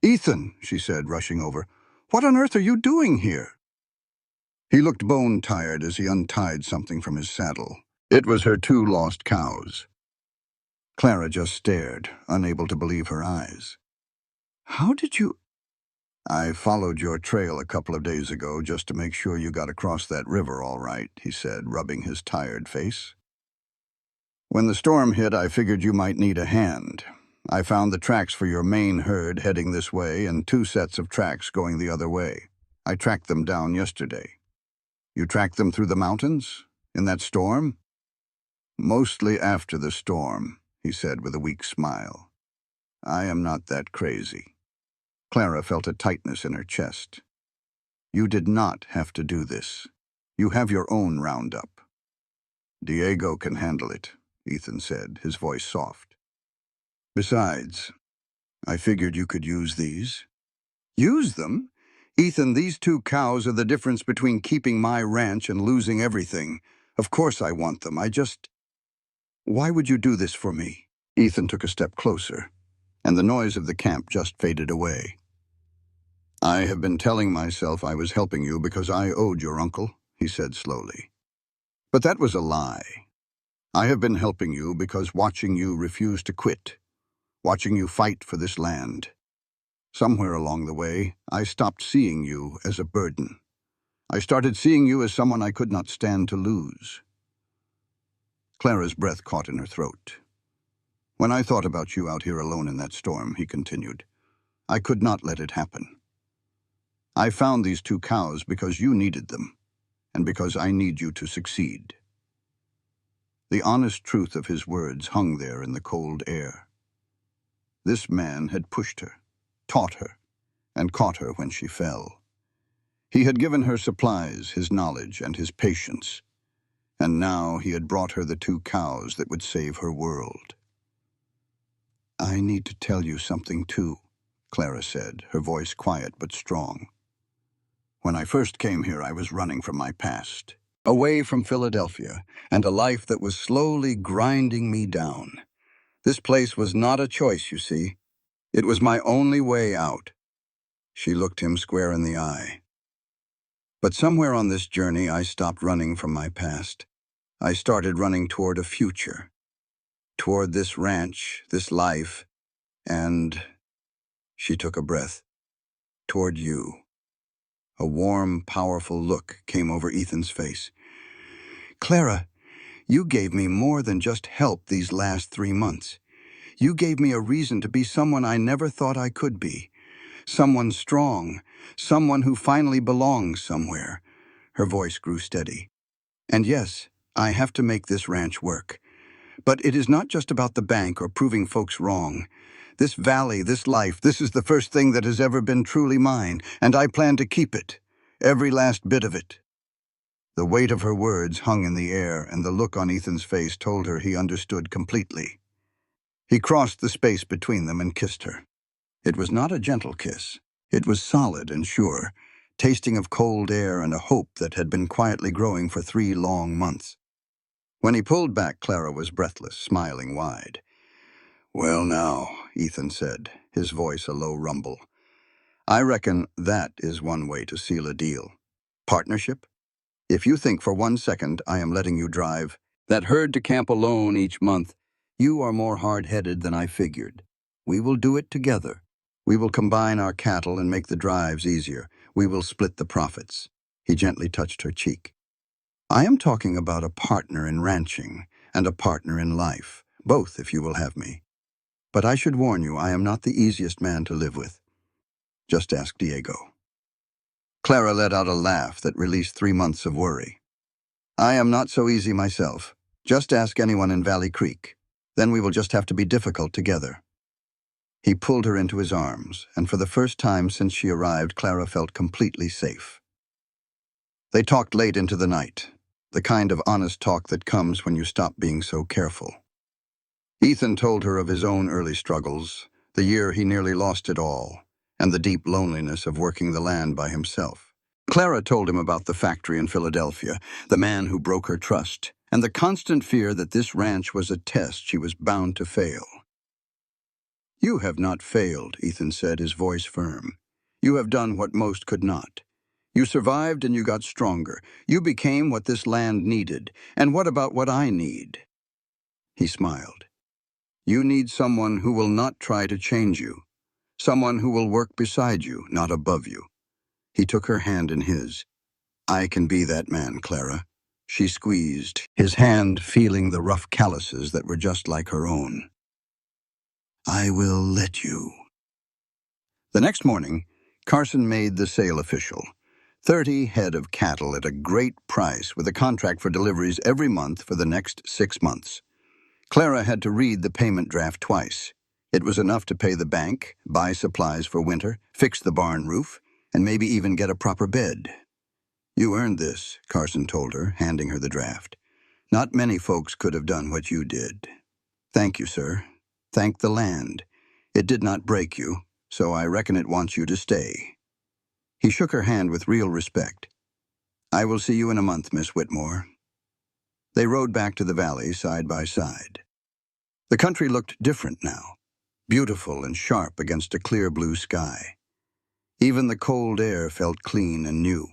"Ethan," she said, rushing over, "what on earth are you doing here?" He looked bone-tired as he untied something from his saddle. It was her 2 lost cows. Clara just stared, unable to believe her eyes. "How did you—" "I followed your trail a couple of days ago just to make sure you got across that river all right," he said, rubbing his tired face. "When the storm hit, I figured you might need a hand. I found the tracks for your main herd heading this way and 2 sets of tracks going the other way. I tracked them down yesterday." You tracked them through the mountains? In that storm? Mostly after the storm, he said with a weak smile. I am not that crazy. Clara felt a tightness in her chest. You did not have to do this. You have your own roundup. Diego can handle it, Ethan said, his voice soft. Besides, I figured you could use these. Use them? Ethan, these 2 cows are the difference between keeping my ranch and losing everything. Of course I want them. Why would you do this for me? Ethan took a step closer, and the noise of the camp just faded away. I have been telling myself I was helping you because I owed your uncle, he said slowly. But that was a lie. I have been helping you because watching you refuse to quit, watching you fight for this land. Somewhere along the way, I stopped seeing you as a burden. I started seeing you as someone I could not stand to lose. Clara's breath caught in her throat. When I thought about you out here alone in that storm, he continued, I could not let it happen. I found these 2 cows because you needed them, and because I need you to succeed. The honest truth of his words hung there in the cold air. This man had pushed her, taught her, and caught her when she fell. He had given her supplies, his knowledge, and his patience, and now he had brought her the 2 cows that would save her world. I need to tell you something too, Clara said, her voice quiet but strong. When I first came here, I was running from my past, away from Philadelphia, and a life that was slowly grinding me down. This place was not a choice, you see. It was my only way out. She looked him square in the eye. But somewhere on this journey, I stopped running from my past. I started running toward a future, toward this ranch, this life, and, she took a breath, toward you. A warm, powerful look came over Ethan's face. Clara, you gave me more than just help these last 3 months. You gave me a reason to be someone I never thought I could be. Someone strong, someone who finally belongs somewhere. Her voice grew steady. And yes, I have to make this ranch work. But it is not just about the bank or proving folks wrong. This valley, this life, this is the first thing that has ever been truly mine, and I plan to keep it, every last bit of it. The weight of her words hung in the air, and the look on Ethan's face told her he understood completely. He crossed the space between them and kissed her. It was not a gentle kiss. It was solid and sure, tasting of cold air and a hope that had been quietly growing for 3 long months. When he pulled back, Clara was breathless, smiling wide. Well now, Ethan said, his voice a low rumble. I reckon that is one way to seal a deal. Partnership? If you think for 1 second I am letting you drive that herd to camp alone each month, you are more hard-headed than I figured. We will do it together. We will combine our cattle and make the drives easier. We will split the profits. He gently touched her cheek. I am talking about a partner in ranching and a partner in life, both if you will have me. But I should warn you, I am not the easiest man to live with. Just ask Diego. Clara let out a laugh that released 3 months of worry. I am not so easy myself. Just ask anyone in Valley Creek. Then we will just have to be difficult together. He pulled her into his arms, and for the first time since she arrived, Clara felt completely safe. They talked late into the night, the kind of honest talk that comes when you stop being so careful. Ethan told her of his own early struggles, the year he nearly lost it all, and the deep loneliness of working the land by himself. Clara told him about the factory in Philadelphia, the man who broke her trust, and the constant fear that this ranch was a test she was bound to fail. You have not failed, Ethan said, his voice firm. You have done what most could not. You survived and you got stronger. You became what this land needed. And what about what I need? He smiled. You need someone who will not try to change you. Someone who will work beside you, not above you. He took her hand in his. I can be that man, Clara. She squeezed, his hand feeling the rough calluses that were just like her own. I will let you. The next morning, Carson made the sale official. 30 head of cattle at a great price with a contract for deliveries every month for the next 6 months. Clara had to read the payment draft twice. It was enough to pay the bank, buy supplies for winter, fix the barn roof, and maybe even get a proper bed. "You earned this," Carson told her, handing her the draft. "Not many folks could have done what you did." "Thank you, sir. Thank the land. It did not break you, so I reckon it wants you to stay." He shook her hand with real respect. "I will see you in a month, Miss Whitmore." They rode back to the valley side by side. The country looked different now, beautiful and sharp against a clear blue sky. Even the cold air felt clean and new.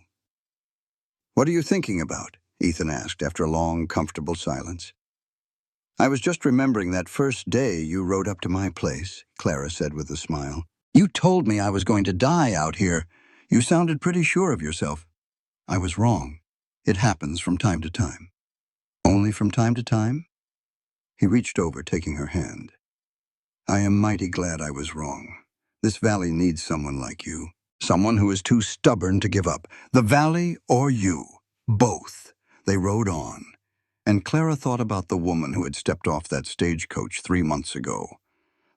"What are you thinking about?" Ethan asked after a long, comfortable silence. "I was just remembering that first day you rode up to my place," Clara said with a smile. "You told me I was going to die out here. You sounded pretty sure of yourself." "I was wrong. It happens from time to time." "Only from time to time?" He reached over, taking her hand. "I am mighty glad I was wrong. This valley needs someone like you. Someone who is too stubborn to give up. The valley or you. Both." They rode on, and Clara thought about the woman who had stepped off that stagecoach 3 months ago.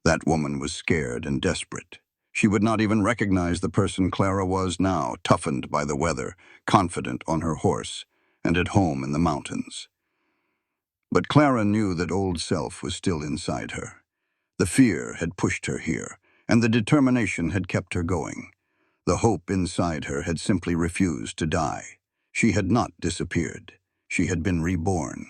That woman was scared and desperate. She would not even recognize the person Clara was now, toughened by the weather, confident on her horse, and at home in the mountains. But Clara knew that old self was still inside her. The fear had pushed her here, and the determination had kept her going. The hope inside her had simply refused to die. She had not disappeared. She had been reborn.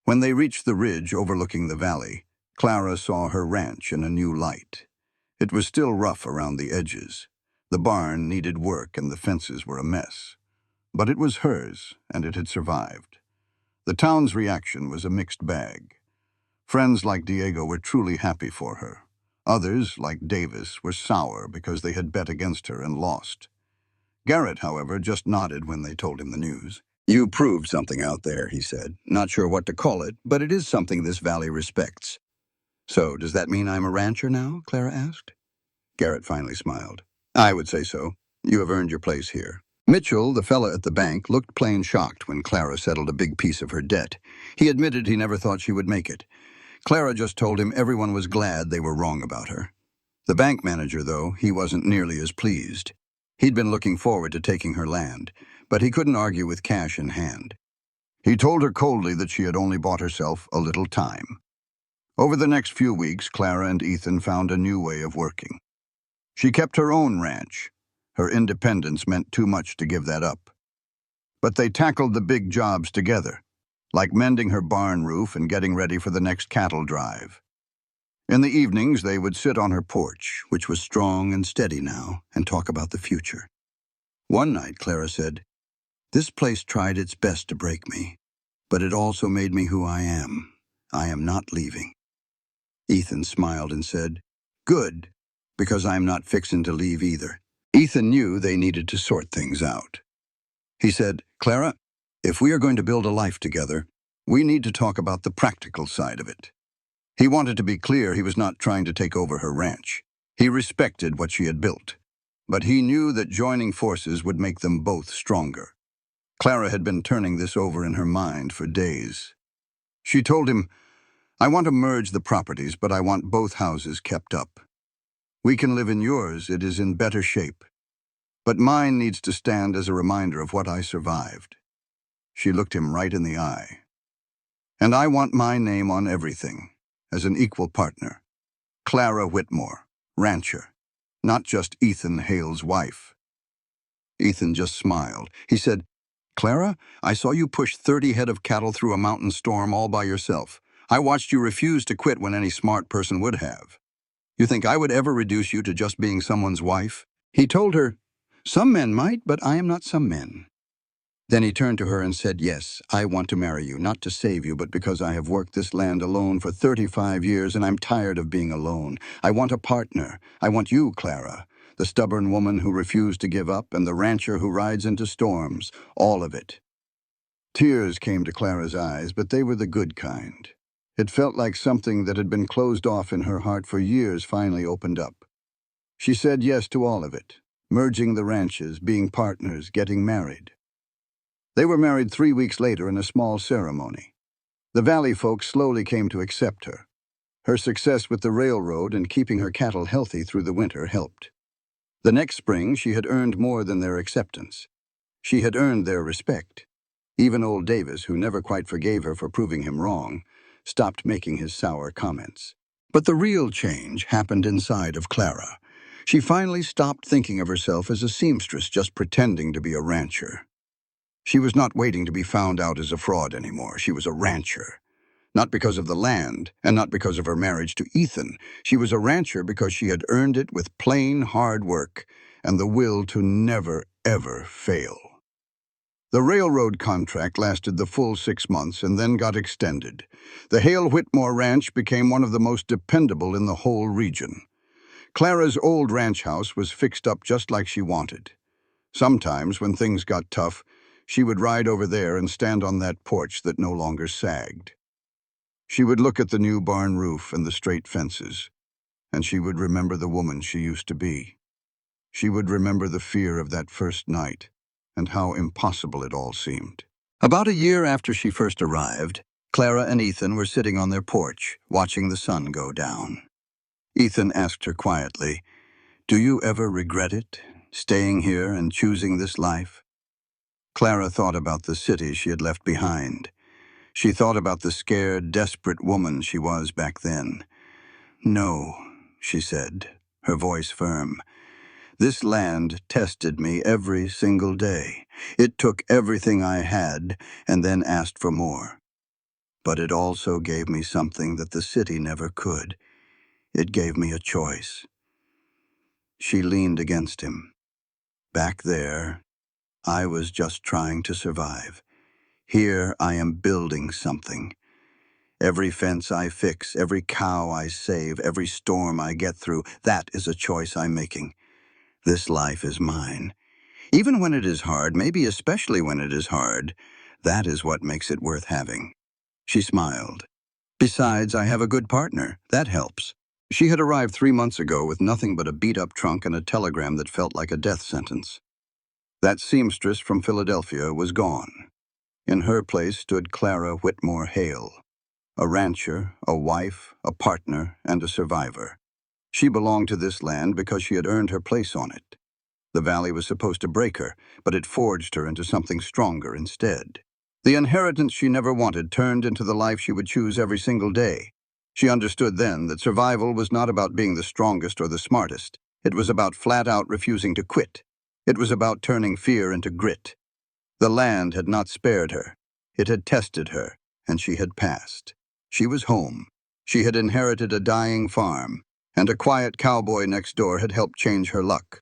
When they reached the ridge overlooking the valley, Clara saw her ranch in a new light. It was still rough around the edges. The barn needed work and the fences were a mess. But it was hers, and it had survived. The town's reaction was a mixed bag. Friends like Diego were truly happy for her. Others, like Davis, were sour because they had bet against her and lost. Garrett, however, just nodded when they told him the news. "You proved something out there," he said. "Not sure what to call it, but it is something this valley respects." "So, does that mean I'm a rancher now?" Clara asked. Garrett finally smiled. "I would say so. You have earned your place here." Mitchell, the fella at the bank, looked plain shocked when Clara settled a big piece of her debt. He admitted he never thought she would make it. Clara just told him everyone was glad they were wrong about her. The bank manager, though, he wasn't nearly as pleased. He'd been looking forward to taking her land, but he couldn't argue with cash in hand. He told her coldly that she had only bought herself a little time. Over the next few weeks, Clara and Ethan found a new way of working. She kept her own ranch. Her independence meant too much to give that up. But they tackled the big jobs together, like mending her barn roof and getting ready for the next cattle drive. In the evenings, they would sit on her porch, which was strong and steady now, and talk about the future. One night, Clara said, "This place tried its best to break me, but it also made me who I am. I am not leaving." Ethan smiled and said, "Good, because I'm not fixin' to leave either." Ethan knew they needed to sort things out. He said, "Clara, if we are going to build a life together, we need to talk about the practical side of it." He wanted to be clear he was not trying to take over her ranch. He respected what she had built, but he knew that joining forces would make them both stronger. Clara had been turning this over in her mind for days. She told him, "I want to merge the properties, but I want both houses kept up. We can live in yours, it is in better shape. But mine needs to stand as a reminder of what I survived." She looked him right in the eye. "And I want my name on everything, as an equal partner. Clara Whitmore, rancher, not just Ethan Hale's wife." Ethan just smiled. He said, "Clara, I saw you push 30 head of cattle through a mountain storm all by yourself. I watched you refuse to quit when any smart person would have. You think I would ever reduce you to just being someone's wife?" He told her, "Some men might, but I am not some men." Then he turned to her and said, "Yes, I want to marry you, not to save you, but because I have worked this land alone for 35 years and I'm tired of being alone. I want a partner. I want you, Clara, the stubborn woman who refused to give up and the rancher who rides into storms, all of it." Tears came to Clara's eyes, but they were the good kind. It felt like something that had been closed off in her heart for years finally opened up. She said yes to all of it, merging the ranches, being partners, getting married. They were married 3 weeks later in a small ceremony. The valley folks slowly came to accept her. Her success with the railroad and keeping her cattle healthy through the winter helped. The next spring, she had earned more than their acceptance. She had earned their respect. Even old Davis, who never quite forgave her for proving him wrong, stopped making his sour comments. But the real change happened inside of Clara. She finally stopped thinking of herself as a seamstress just pretending to be a rancher. She was not waiting to be found out as a fraud anymore. She was a rancher. Not because of the land, and not because of her marriage to Ethan. She was a rancher because she had earned it with plain hard work and the will to never, ever fail. The railroad contract lasted the full 6 months and then got extended. The Hale Whitmore Ranch became one of the most dependable in the whole region. Clara's old ranch house was fixed up just like she wanted. Sometimes, when things got tough, she would ride over there and stand on that porch that no longer sagged. She would look at the new barn roof and the straight fences, and she would remember the woman she used to be. She would remember the fear of that first night, and how impossible it all seemed. About a year after she first arrived, Clara and Ethan were sitting on their porch, watching the sun go down. Ethan asked her quietly, "Do you ever regret it, staying here and choosing this life?" Clara thought about the city she had left behind. She thought about the scared, desperate woman she was back then. "No," she said, her voice firm. "This land tested me every single day. It took everything I had and then asked for more. But it also gave me something that the city never could. It gave me a choice." She leaned against him. "Back there, I was just trying to survive. Here I am building something. Every fence I fix, every cow I save, every storm I get through, that is a choice I'm making. This life is mine. Even when it is hard, maybe especially when it is hard, that is what makes it worth having." She smiled. "Besides, I have a good partner. That helps." She had arrived 3 months ago with nothing but a beat-up trunk and a telegram that felt like a death sentence. That seamstress from Philadelphia was gone. In her place stood Clara Whitmore Hale, a rancher, a wife, a partner, and a survivor. She belonged to this land because she had earned her place on it. The valley was supposed to break her, but it forged her into something stronger instead. The inheritance she never wanted turned into the life she would choose every single day. She understood then that survival was not about being the strongest or the smartest. It was about flat-out refusing to quit. It was about turning fear into grit. The land had not spared her. It had tested her, and she had passed. She was home. She had inherited a dying farm, and a quiet cowboy next door had helped change her luck.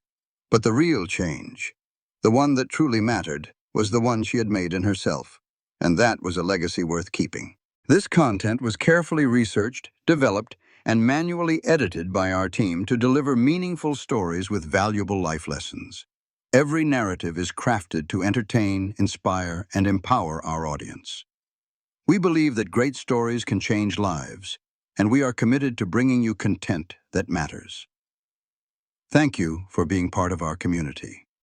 But the real change, the one that truly mattered, was the one she had made in herself, and that was a legacy worth keeping. This content was carefully researched, developed, and manually edited by our team to deliver meaningful stories with valuable life lessons. Every narrative is crafted to entertain, inspire, and empower our audience. We believe that great stories can change lives, and we are committed to bringing you content that matters. Thank you for being part of our community.